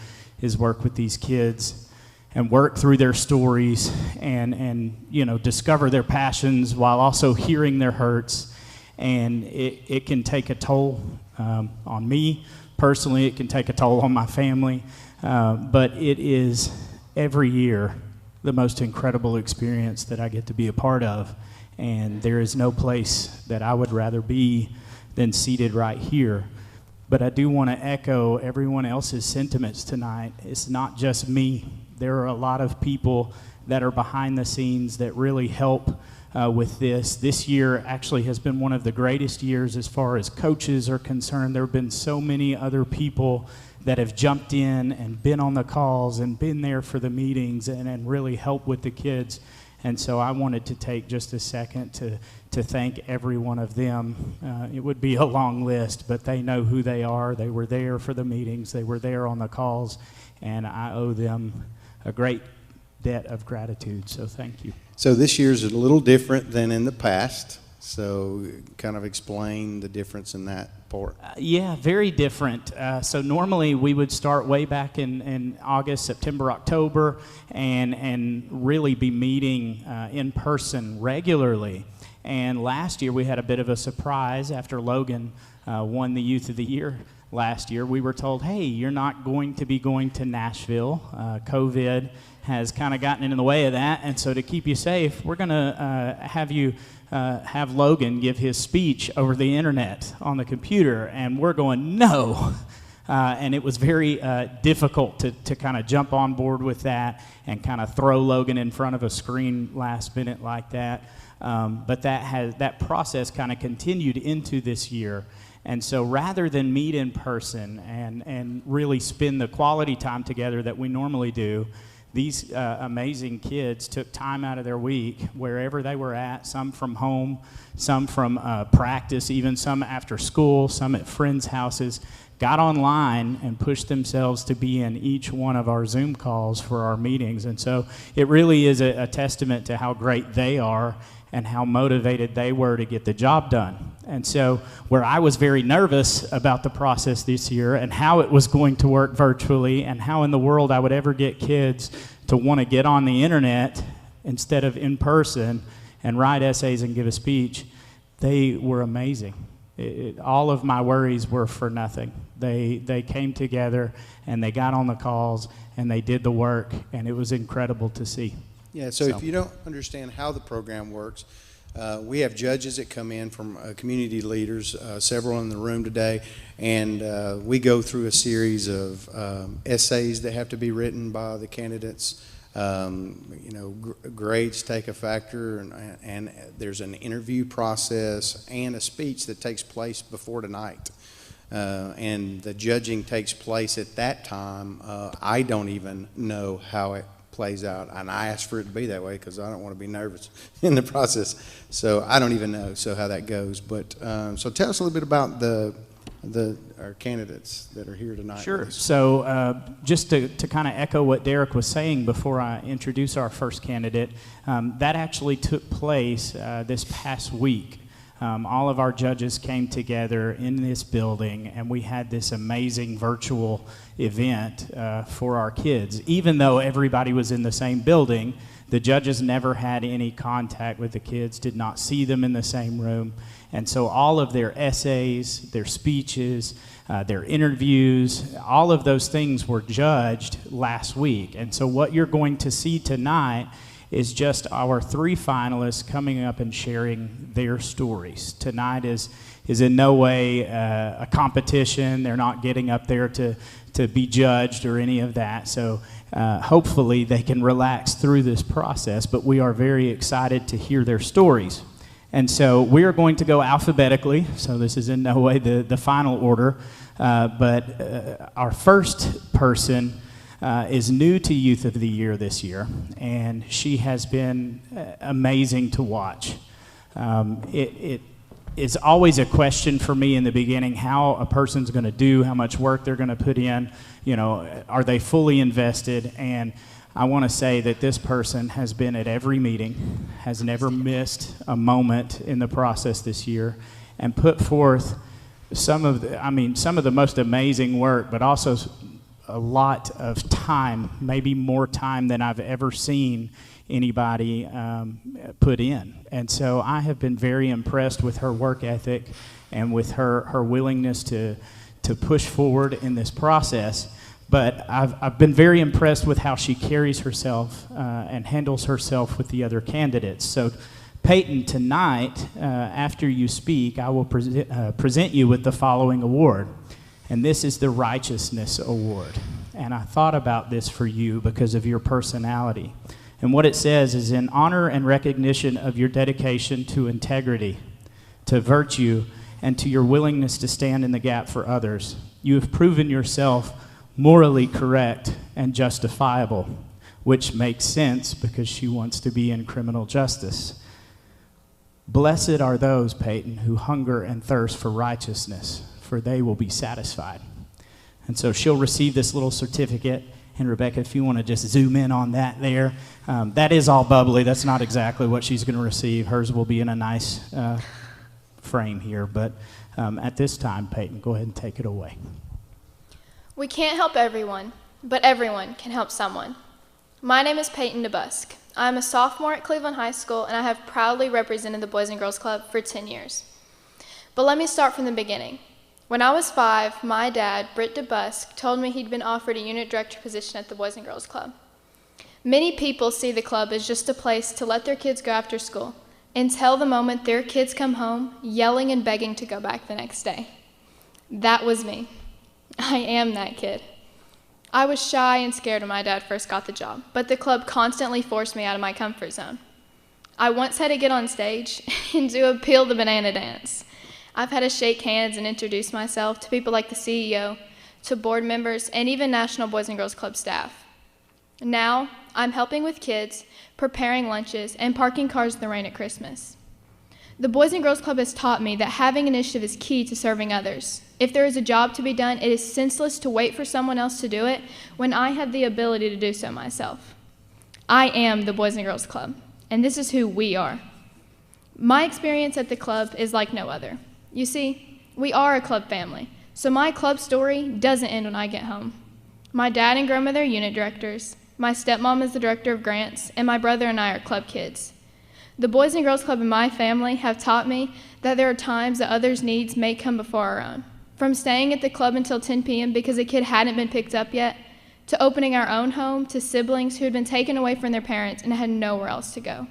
is work with these kids and work through their stories and you know, discover their passions while also hearing their hurts. And it can take a toll on me personally. It can take a toll on my family. But it is every year the most incredible experience that I get to be a part of. And there is no place that I would rather be than seated right here But I do want to echo everyone else's sentiments tonight. It's not just me. There are a lot of people that are behind the scenes that really help with this. This year actually has been one of the greatest years as far as coaches are concerned. There have been so many other people that have jumped in and been on the calls and been there for the meetings and really helped with the kids. And so I wanted to take just a second to thank every one of them. It would be a long list, but they know who they are. They were there for the meetings. They were there on the calls, and I owe them a great debt of gratitude. So thank you. So this year's a little different than in the past. So kind of explain the difference in that part. Yeah, very different. So normally we would start way back in August, September, October, and really be meeting in person regularly. And last year we had a bit of a surprise after Logan won the Youth of the Year last year. We were told, hey, you're not going to be going to Nashville. COVID has kind of gotten in the way of that, and so to keep you safe, we're going to have Logan give his speech over the internet on the computer, and we're going, no. And it was very difficult to kind of jump on board with that and kind of throw Logan in front of a screen last minute like that. But that process kind of continued into this year. And so rather than meet in person and really spend the quality time together that we normally do, these amazing kids took time out of their week, wherever they were at, some from home, some from practice, even some after school, some at friends' houses, got online and pushed themselves to be in each one of our Zoom calls for our meetings. And so it really is a testament to how great they are and how motivated they were to get the job done. And so where I was very nervous about the process this year and how it was going to work virtually and how in the world I would ever get kids to want to get on the internet instead of in person and write essays and give a speech, they were amazing. All of my worries were for nothing. They came together and they got on the calls and they did the work, and it was incredible to see. Yeah, so if you don't understand how the program works, we have judges that come in from community leaders, several in the room today, and we go through a series of essays that have to be written by the candidates. Grades take a factor, and there's an interview process and a speech that takes place before tonight. And the judging takes place at that time. I don't even know how it plays out, and I asked for it to be that way because I don't want to be nervous in the process. So I don't even know how that goes. But so tell us a little bit about our candidates that are here tonight. Sure. So just to kind of echo what Derek was saying before I introduce our first candidate, that actually took place this past week. All of our judges came together in this building, and we had this amazing virtual event for our kids. Even though everybody was in the same building, the judges never had any contact with the kids, did not see them in the same room. And so all of their essays, their speeches, their interviews, all of those things were judged last week. And so what you're going to see tonight is just our three finalists coming up and sharing their stories. Tonight is in no way a competition. They're not getting up there to be judged or any of that. So hopefully they can relax through this process, but we are very excited to hear their stories. And so we are going to go alphabetically, so this is in no way the final order, but our first person is new to Youth of the Year this year, and she has been amazing to watch. It is always a question for me in the beginning how a person's going to do, how much work they're going to put in, are they fully invested? And I want to say that this person has been at every meeting, has never missed a moment in the process this year, and put forth some of the most amazing work, but also a lot of time, maybe more time than I've ever seen anybody put in. And so I have been very impressed with her work ethic and with her willingness to push forward in this process. But I've been very impressed with how she carries herself and handles herself with the other candidates. So Peyton, tonight, after you speak, I will present you with the following award. And this is the Righteousness Award. And I thought about this for you because of your personality. And what it says is, in honor and recognition of your dedication to integrity, to virtue, and to your willingness to stand in the gap for others, you have proven yourself morally correct and justifiable, which makes sense because she wants to be in criminal justice. Blessed are those, Peyton, who hunger and thirst for righteousness, for they will be satisfied. And so she'll receive this little certificate. And Rebecca, if you want to just zoom in on that there, that is all bubbly. That's not exactly what she's going to receive. Hers will be in a nice frame here. But at this time, Peyton, go ahead and take it away. We can't help everyone, but everyone can help someone. My name is Peyton DeBusk. I'm a sophomore at Cleveland High School, and I have proudly represented the Boys and Girls Club for 10 years. But let me start from the beginning. When I was 5, my dad, Britt DeBusk, told me he'd been offered a unit director position at the Boys and Girls Club. Many people see the club as just a place to let their kids go after school until the moment their kids come home yelling and begging to go back the next day. That was me. I am that kid. I was shy and scared when my dad first got the job, but the club constantly forced me out of my comfort zone. I once had to get on stage and do a peel the banana dance. I've had to shake hands and introduce myself to people like the CEO, to board members, and even National Boys and Girls Club staff. Now, I'm helping with kids, preparing lunches, and parking cars in the rain at Christmas. The Boys and Girls Club has taught me that having initiative is key to serving others. If there is a job to be done, it is senseless to wait for someone else to do it when I have the ability to do so myself. I am the Boys and Girls Club, and this is who we are. My experience at the club is like no other. You see, we are a club family, so my club story doesn't end when I get home. My dad and grandmother are unit directors, my stepmom is the director of grants, and my brother and I are club kids. The Boys and Girls Club in my family have taught me that there are times that others' needs may come before our own. From staying at the club until 10 p.m. because a kid hadn't been picked up yet, to opening our own home to siblings who had been taken away from their parents and had nowhere else to go.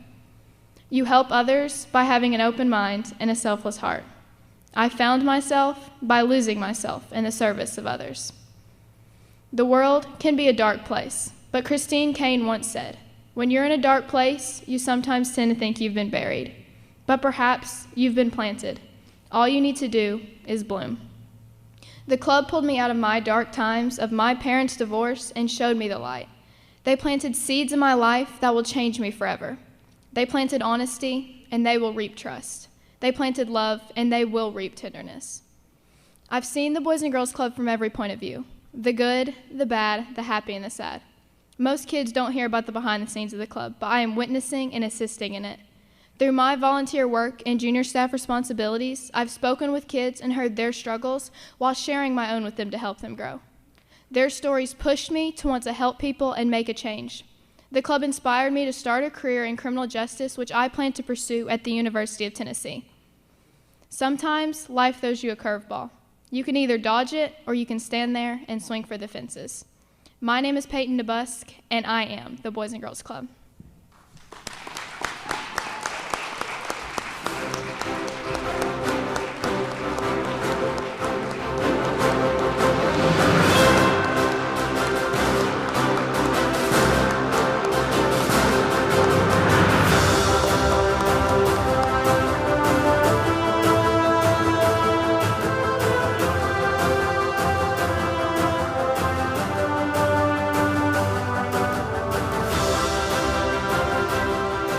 You help others by having an open mind and a selfless heart. I found myself by losing myself in the service of others. The world can be a dark place, but Christine Kane once said, "When you're in a dark place, you sometimes tend to think you've been buried, but perhaps you've been planted. All you need to do is bloom." The club pulled me out of my dark times of my parents' divorce and showed me the light. They planted seeds in my life that will change me forever. They planted honesty, and they will reap trust. They planted love, and they will reap tenderness. I've seen the Boys and Girls Club from every point of view, the good, the bad, the happy, and the sad. Most kids don't hear about the behind the scenes of the club, but I am witnessing and assisting in it. Through my volunteer work and junior staff responsibilities, I've spoken with kids and heard their struggles while sharing my own with them to help them grow. Their stories pushed me to want to help people and make a change. The club inspired me to start a career in criminal justice, which I plan to pursue at the University of Tennessee. Sometimes life throws you a curveball. You can either dodge it or you can stand there and swing for the fences. My name is Peyton DeBusk, and I am the Boys and Girls Club.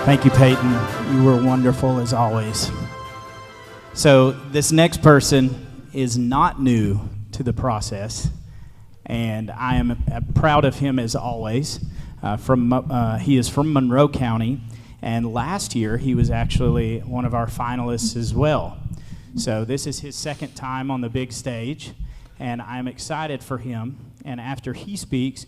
Thank you, Peyton. You were wonderful as always. So this next person is not new to the process, and I am proud of him as always. He is from Monroe County, and last year he was actually one of our finalists as well. So this is his second time on the big stage, and I'm excited for him. And after he speaks,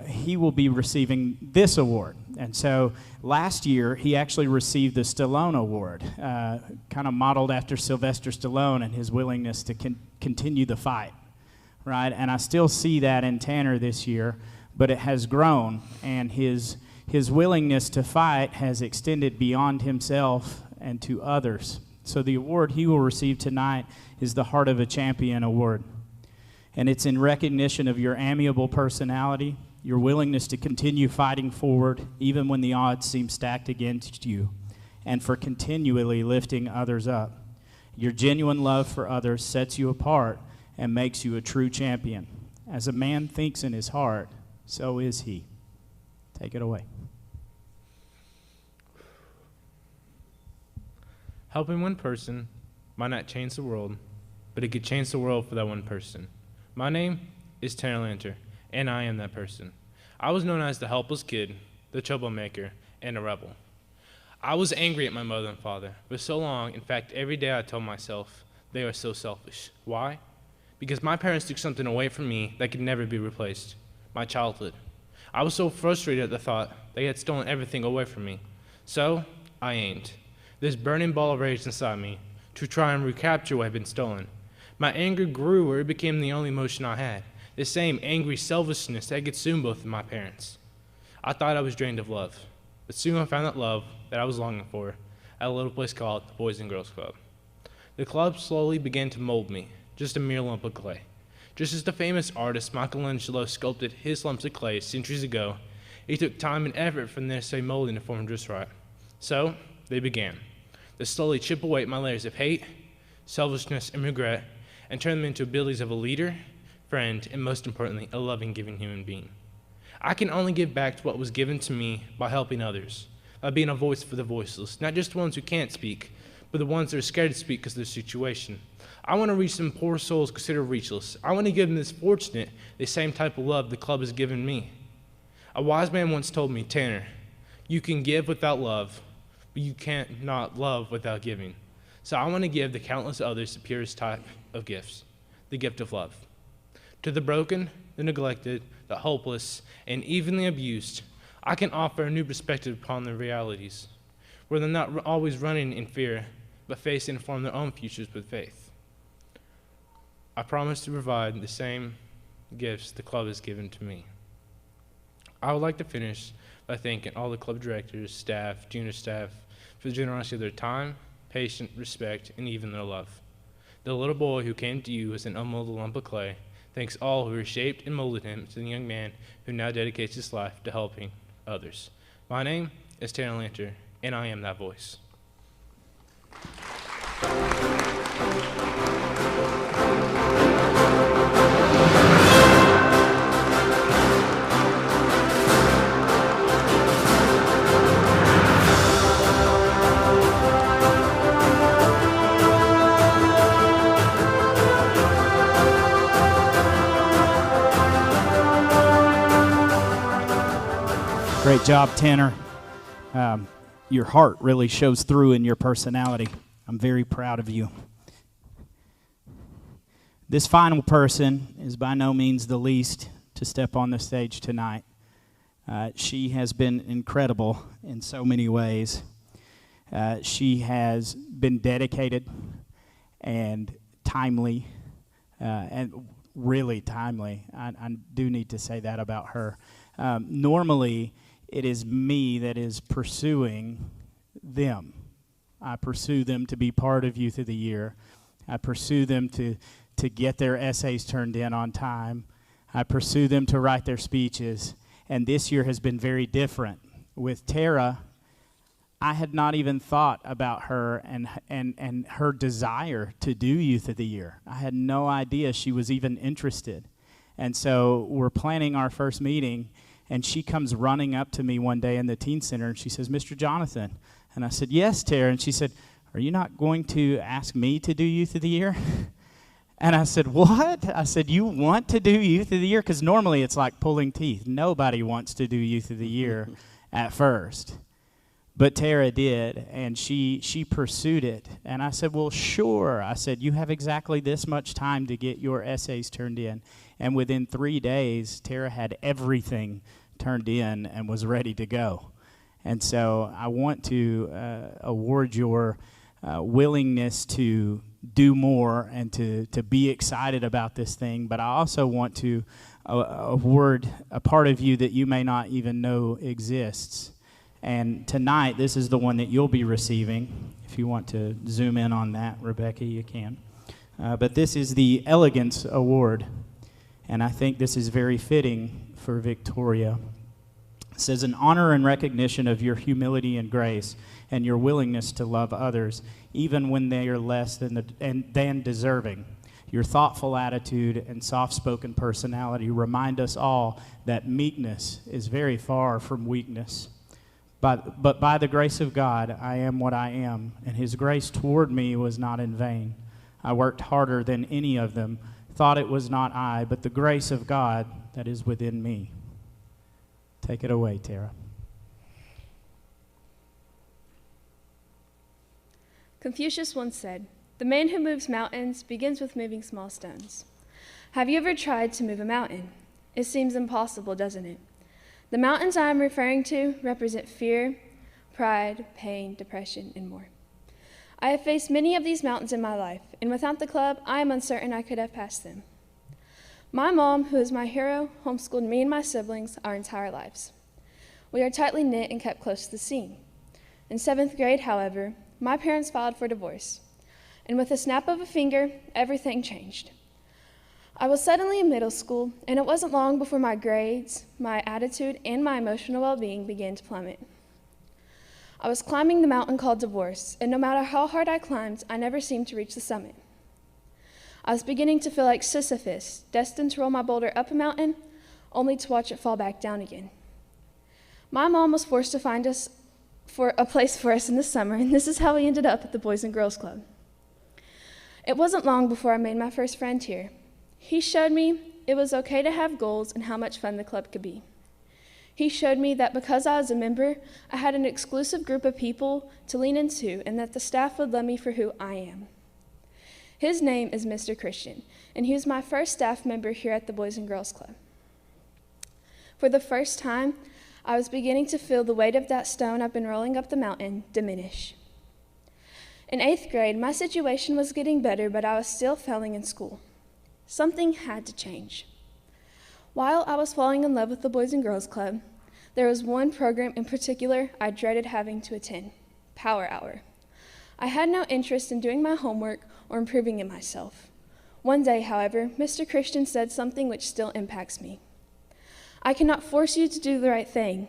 he will be receiving this award. And so last year, he actually received the Stallone Award, kind of modeled after Sylvester Stallone and his willingness to continue the fight, right? And I still see that in Tanner this year, but it has grown, and his willingness to fight has extended beyond himself and to others. So the award he will receive tonight is the Heart of a Champion Award. And it's in recognition of your amiable personality, your willingness to continue fighting forward even when the odds seem stacked against you, and for continually lifting others up. Your genuine love for others sets you apart and makes you a true champion. As a man thinks in his heart, so is he. Take it away. Helping one person might not change the world, but it could change the world for that one person. My name is Tanner Lanter, and I am that person. I was known as the helpless kid, the troublemaker, and a rebel. I was angry at my mother and father for so long. In fact, every day I told myself they are so selfish. Why? Because my parents took something away from me that could never be replaced, my childhood. I was so frustrated at the thought they had stolen everything away from me. So I aimed this burning ball of rage inside me to try and recapture what had been stolen. My anger grew where it became the only emotion I had, the same angry selfishness that had consumed both of my parents. I thought I was drained of love, but soon I found that love that I was longing for at a little place called the Boys and Girls Club. The club slowly began to mold me, just a mere lump of clay. Just as the famous artist Michelangelo sculpted his lumps of clay centuries ago, it took time and effort for the necessary molding to form just right. So they began to slowly chip away at my layers of hate, selfishness, and regret, and turn them into abilities of a leader, friend, and most importantly, a loving, giving human being. I can only give back to what was given to me by helping others, by being a voice for the voiceless, not just the ones who can't speak, but the ones that are scared to speak because of their situation. I want to reach some poor souls considered reachless. I want to give them this fortunate, the same type of love the club has given me. A wise man once told me, Tanner, you can give without love, but you can't not love without giving. So I want to give the countless others the purest type of gifts, the gift of love. To the broken, the neglected, the hopeless, and even the abused, I can offer a new perspective upon their realities, where they're not always running in fear, but facing and form their own futures with faith. I promise to provide the same gifts the club has given to me. I would like to finish by thanking all the club directors, staff, junior staff, for the generosity of their time, patience, respect, and even their love. The little boy who came to you as an unmolded lump of clay thanks all who reshaped and molded him to the young man who now dedicates his life to helping others. My name is Tanner Lanter, and I am that voice. Great job, Tanner. Your heart really shows through in your personality. I'm very proud of you. This final person is by no means the least to step on the stage tonight. She has been incredible in so many ways. She has been dedicated and timely, and really timely. I do need to say that about her. Normally, it is me that is pursuing them. I pursue them to be part of Youth of the Year. I pursue them to get their essays turned in on time. I pursue them to write their speeches. And this year has been very different. With Tara, I had not even thought about her and her desire to do Youth of the Year. I had no idea she was even interested. And so we're planning our first meeting, and she comes running up to me one day in the teen center, and she says, Mr. Jonathan. And I said, yes, Tara. And she said, are you not going to ask me to do Youth of the Year? And I said, what? I said, you want to do Youth of the Year? Because normally it's like pulling teeth. Nobody wants to do Youth of the Year at first. But Tara did, and she pursued it. And I said, well, sure. I said, you have exactly this much time to get your essays turned in. And within 3 days, Tara had everything turned in and was ready to go. And so I want to award your willingness to do more and to be excited about this thing. But I also want to award a part of you that you may not even know exists. And tonight, this is the one that you'll be receiving. If you want to zoom in on that, Rebecca, you can. But this is the Elegance Award. and I think this is very fitting for Victoria. It says, "An honor and recognition of your humility and grace and your willingness to love others, even when they are less than deserving. Your thoughtful attitude and soft-spoken personality remind us all that meekness is very far from weakness. But by the grace of God, I am what I am, and his grace toward me was not in vain. I worked harder than any of them, thought it was not I, but the grace of God that is within me." Take it away, Tara. Confucius once said, "The man who moves mountains begins with moving small stones." Have you ever tried to move a mountain? It seems impossible, doesn't it? The mountains I am referring to represent fear, pride, pain, depression, and more. I have faced many of these mountains in my life, and without the club, I am uncertain I could have passed them. My mom, who is my hero, homeschooled me and my siblings our entire lives. We are tightly knit and kept close to the scene. In 7th grade, however, my parents filed for divorce, and with a snap of a finger, everything changed. I was suddenly in middle school, and it wasn't long before my grades, my attitude, and my emotional well-being began to plummet. I was climbing the mountain called divorce, and no matter how hard I climbed, I never seemed to reach the summit. I was beginning to feel like Sisyphus, destined to roll my boulder up a mountain, only to watch it fall back down again. My mom was forced to find us for a place for us in the summer, and this is how we ended up at the Boys and Girls Club. It wasn't long before I made my first friend here. He showed me it was okay to have goals and how much fun the club could be. He showed me that because I was a member, I had an exclusive group of people to lean into and that the staff would love me for who I am. His name is Mr. Christian, and he was my first staff member here at the Boys and Girls Club. For the first time, I was beginning to feel the weight of that stone I've been rolling up the mountain diminish. In 8th grade, my situation was getting better, but I was still failing in school. Something had to change. While I was falling in love with the Boys and Girls Club, there was one program in particular I dreaded having to attend, Power Hour. I had no interest in doing my homework or improving in myself. One day, however, Mr. Christian said something which still impacts me. "I cannot force you to do the right thing,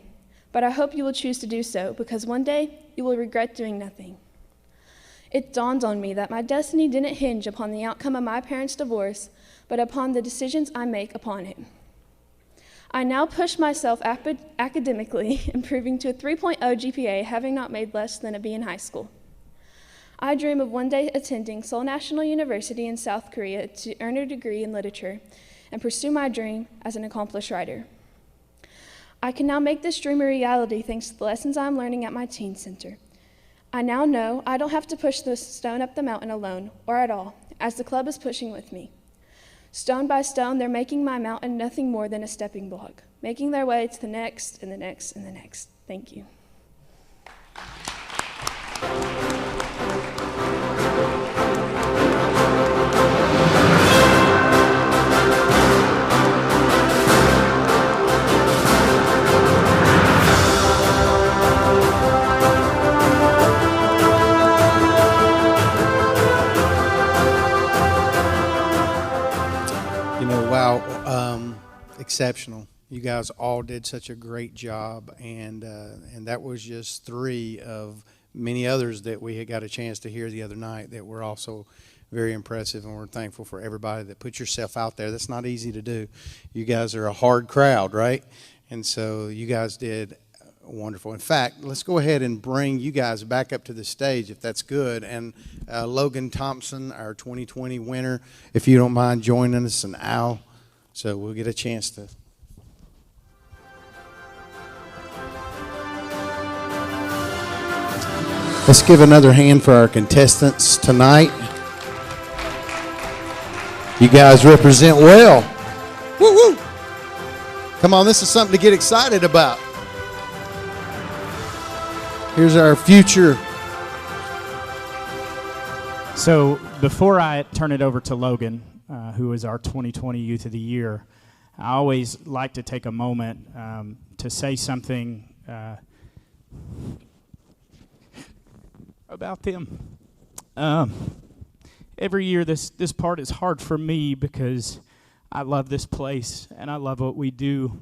but I hope you will choose to do so, because one day you will regret doing nothing." It dawned on me that my destiny didn't hinge upon the outcome of my parents' divorce, but upon the decisions I make upon it. I now push myself academically, improving to a 3.0 GPA, having not made less than a B in high school. I dream of one day attending Seoul National University in South Korea to earn a degree in literature and pursue my dream as an accomplished writer. I can now make this dream a reality thanks to the lessons I'm learning at my teen center. I now know I don't have to push the stone up the mountain alone, or at all, as the club is pushing with me. Stone by stone, they're making my mountain nothing more than a stepping block, making their way to the next and the next and the next. Thank you. Exceptional. You guys all did such a great job, and that was just 3 of many others that we had got a chance to hear the other night that were also very impressive, and we're thankful for everybody that put yourself out there. That's not easy to do. You guys are a hard crowd, right? And so you guys did wonderful. In fact, let's go ahead and bring you guys back up to the stage if that's good. And Logan Thompson, our 2020 winner, if you don't mind joining us, and Al. So we'll get a chance to. Let's give another hand for our contestants tonight. You guys represent well. Woo woo! Come on, this is something to get excited about. Here's our future. So before I turn it over to Logan, who is our 2020 Youth of the Year, I always like to take a moment to say something about them. Every year this part is hard for me because I love this place, and I love what we do,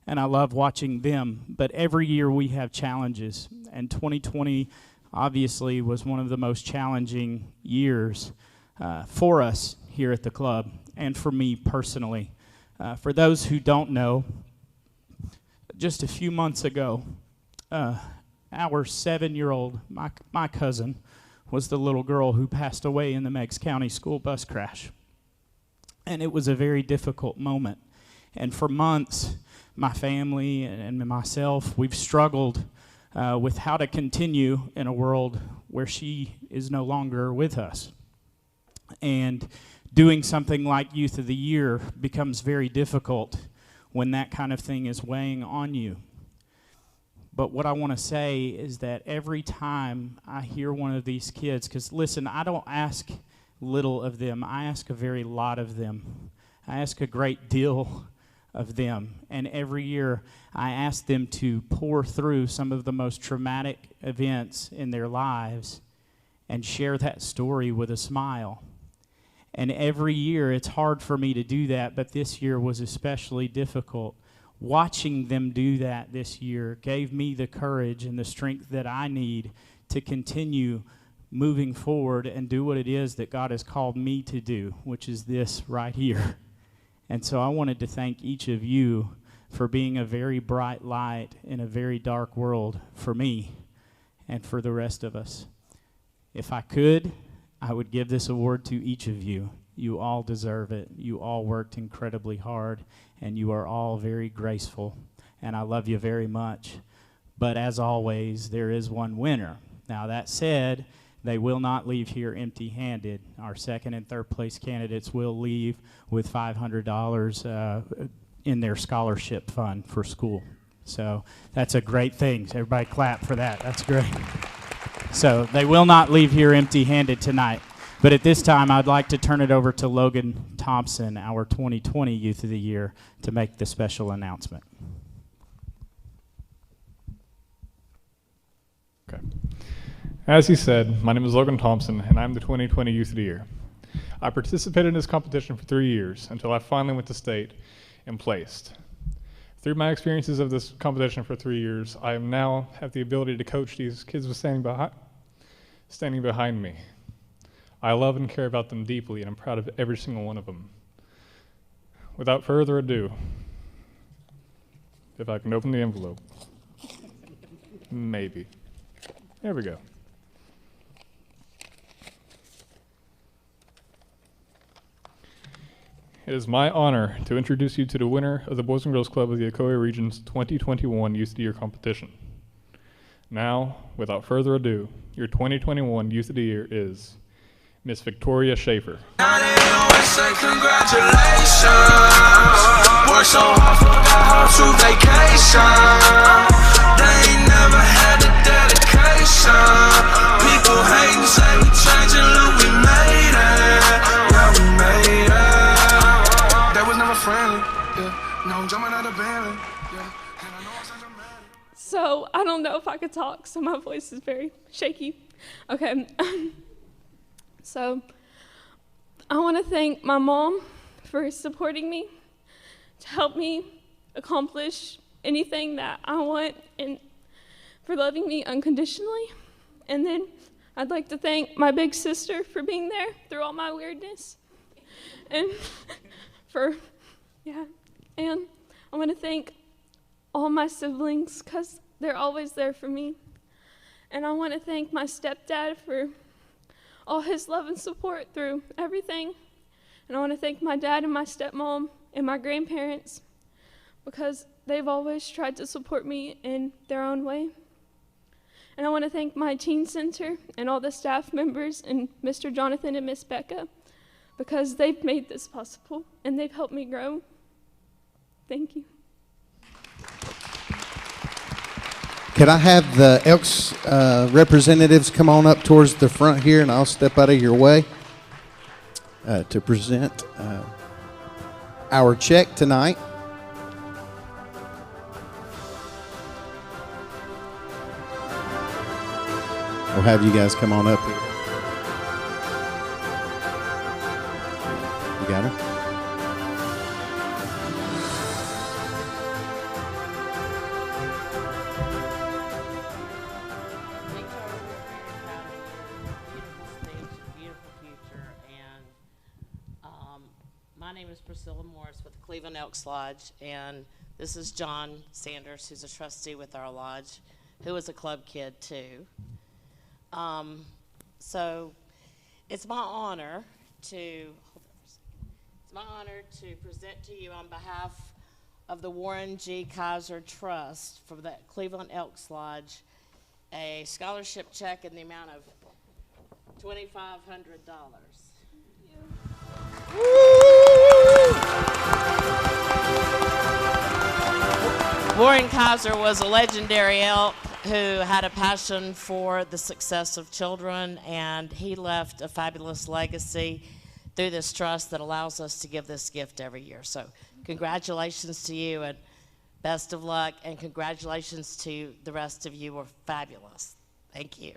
and I love watching them. But every year we have challenges, and 2020 obviously was one of the most challenging years for us here at the club, and for me personally. For those who don't know, just a few months ago, our 7-year-old, my cousin, was the little girl who passed away in the Meigs County school bus crash. And it was a very difficult moment. And for months, my family and myself, we've struggled with how to continue in a world where she is no longer with us. And doing something like Youth of the Year becomes very difficult when that kind of thing is weighing on you. But what I want to say is that every time I hear one of these kids, because listen, I don't ask little of them, I ask a very lot of them. I ask a great deal of them. And every year I ask them to pour through some of the most traumatic events in their lives and share that story with a smile. And every year it's hard for me to do that, but this year was especially difficult. Watching them do that this year gave me the courage and the strength that I need to continue moving forward and do what it is that God has called me to do, which is this right here. And so I wanted to thank each of you for being a very bright light in a very dark world for me and for the rest of us. If I could, I would give this award to each of you. You all deserve it. You all worked incredibly hard, and you are all very graceful, and I love you very much. But as always, there is one winner. Now that said, they will not leave here empty-handed. Our second and third place candidates will leave with $500 in their scholarship fund for school. So that's a great thing. So everybody clap for that. That's great. So they will not leave here empty-handed tonight. But at this time, I'd like to turn it over to Logan Thompson, our 2020 Youth of the Year, to make the special announcement. Okay. As he said, my name is Logan Thompson, and I'm the 2020 Youth of the Year. I participated in this competition for 3 years until I finally went to state and placed. Through my experiences of this competition for 3 years, I now have the ability to coach these kids standing behind me. I love and care about them deeply, and I'm proud of every single one of them. Without further ado, if I can open the envelope. Maybe. There we go. It is my honor to introduce you to the winner of the Boys and Girls Club of the Ocoee Region's 2021 Youth of the Year competition. Now, without further ado, your 2021 Youth of the Year is Miss Victoria Schaefer. Now they always say congratulations. Work so hard, forgot how to vacation. They ain't never had the dedication. People hating, say we changing, look, we made it. Yeah, we made it. That was never friendly. Yeah, no, I'm jumping out of Bentley. Yeah, and I know I'm such a man. So I don't know if I could talk, so my voice is very shaky. Okay. So I want to thank my mom for supporting me, to help me accomplish anything that I want, and for loving me unconditionally. And then I'd like to thank my big sister for being there through all my weirdness. And and I want to thank all my siblings because they're always there for me. And I want to thank my stepdad for all his love and support through everything. And I want to thank my dad and my stepmom and my grandparents because they've always tried to support me in their own way. And I want to thank my teen center and all the staff members and Mr. Jonathan and Miss Becca because they've made this possible and they've helped me grow. Thank you. Could I have the Elks representatives come on up towards the front here, and I'll step out of your way to present our check tonight. We'll have you guys come on up here. You got her? My name is Priscilla Morris with the Cleveland Elks Lodge, and this is John Sanders, who's a trustee with our lodge, who is a club kid too. So it's my honor to present to you on behalf of the Warren G. Kaiser Trust for the Cleveland Elks Lodge a scholarship check in the amount of $2,500. Warren Kaiser was a legendary elk who had a passion for the success of children, and he left a fabulous legacy through this trust that allows us to give this gift every year. So congratulations to you, and best of luck, and congratulations to the rest of you. Were fabulous. Thank you.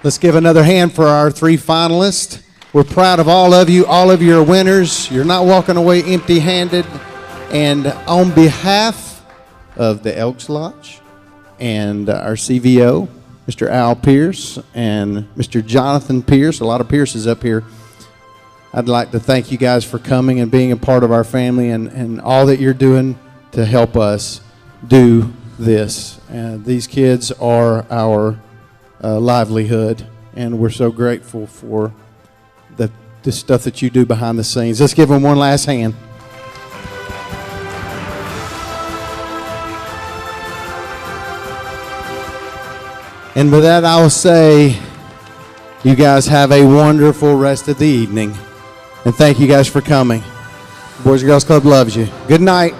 Let's give another hand for our 3 finalists. We're proud of all of you. All of you are winners. You're not walking away empty-handed. And on behalf of the Elks Lodge and our CVO, Mr. Al Pierce and Mr. Jonathan Pierce, a lot of Pierces up here, I'd like to thank you guys for coming and being a part of our family and all that you're doing to help us do this. These kids are our livelihood, and we're so grateful for the stuff that you do behind the scenes. Let's give them one last hand. And with that, I will say, you guys have a wonderful rest of the evening. And thank you guys for coming. Boys and Girls Club loves you. Good night.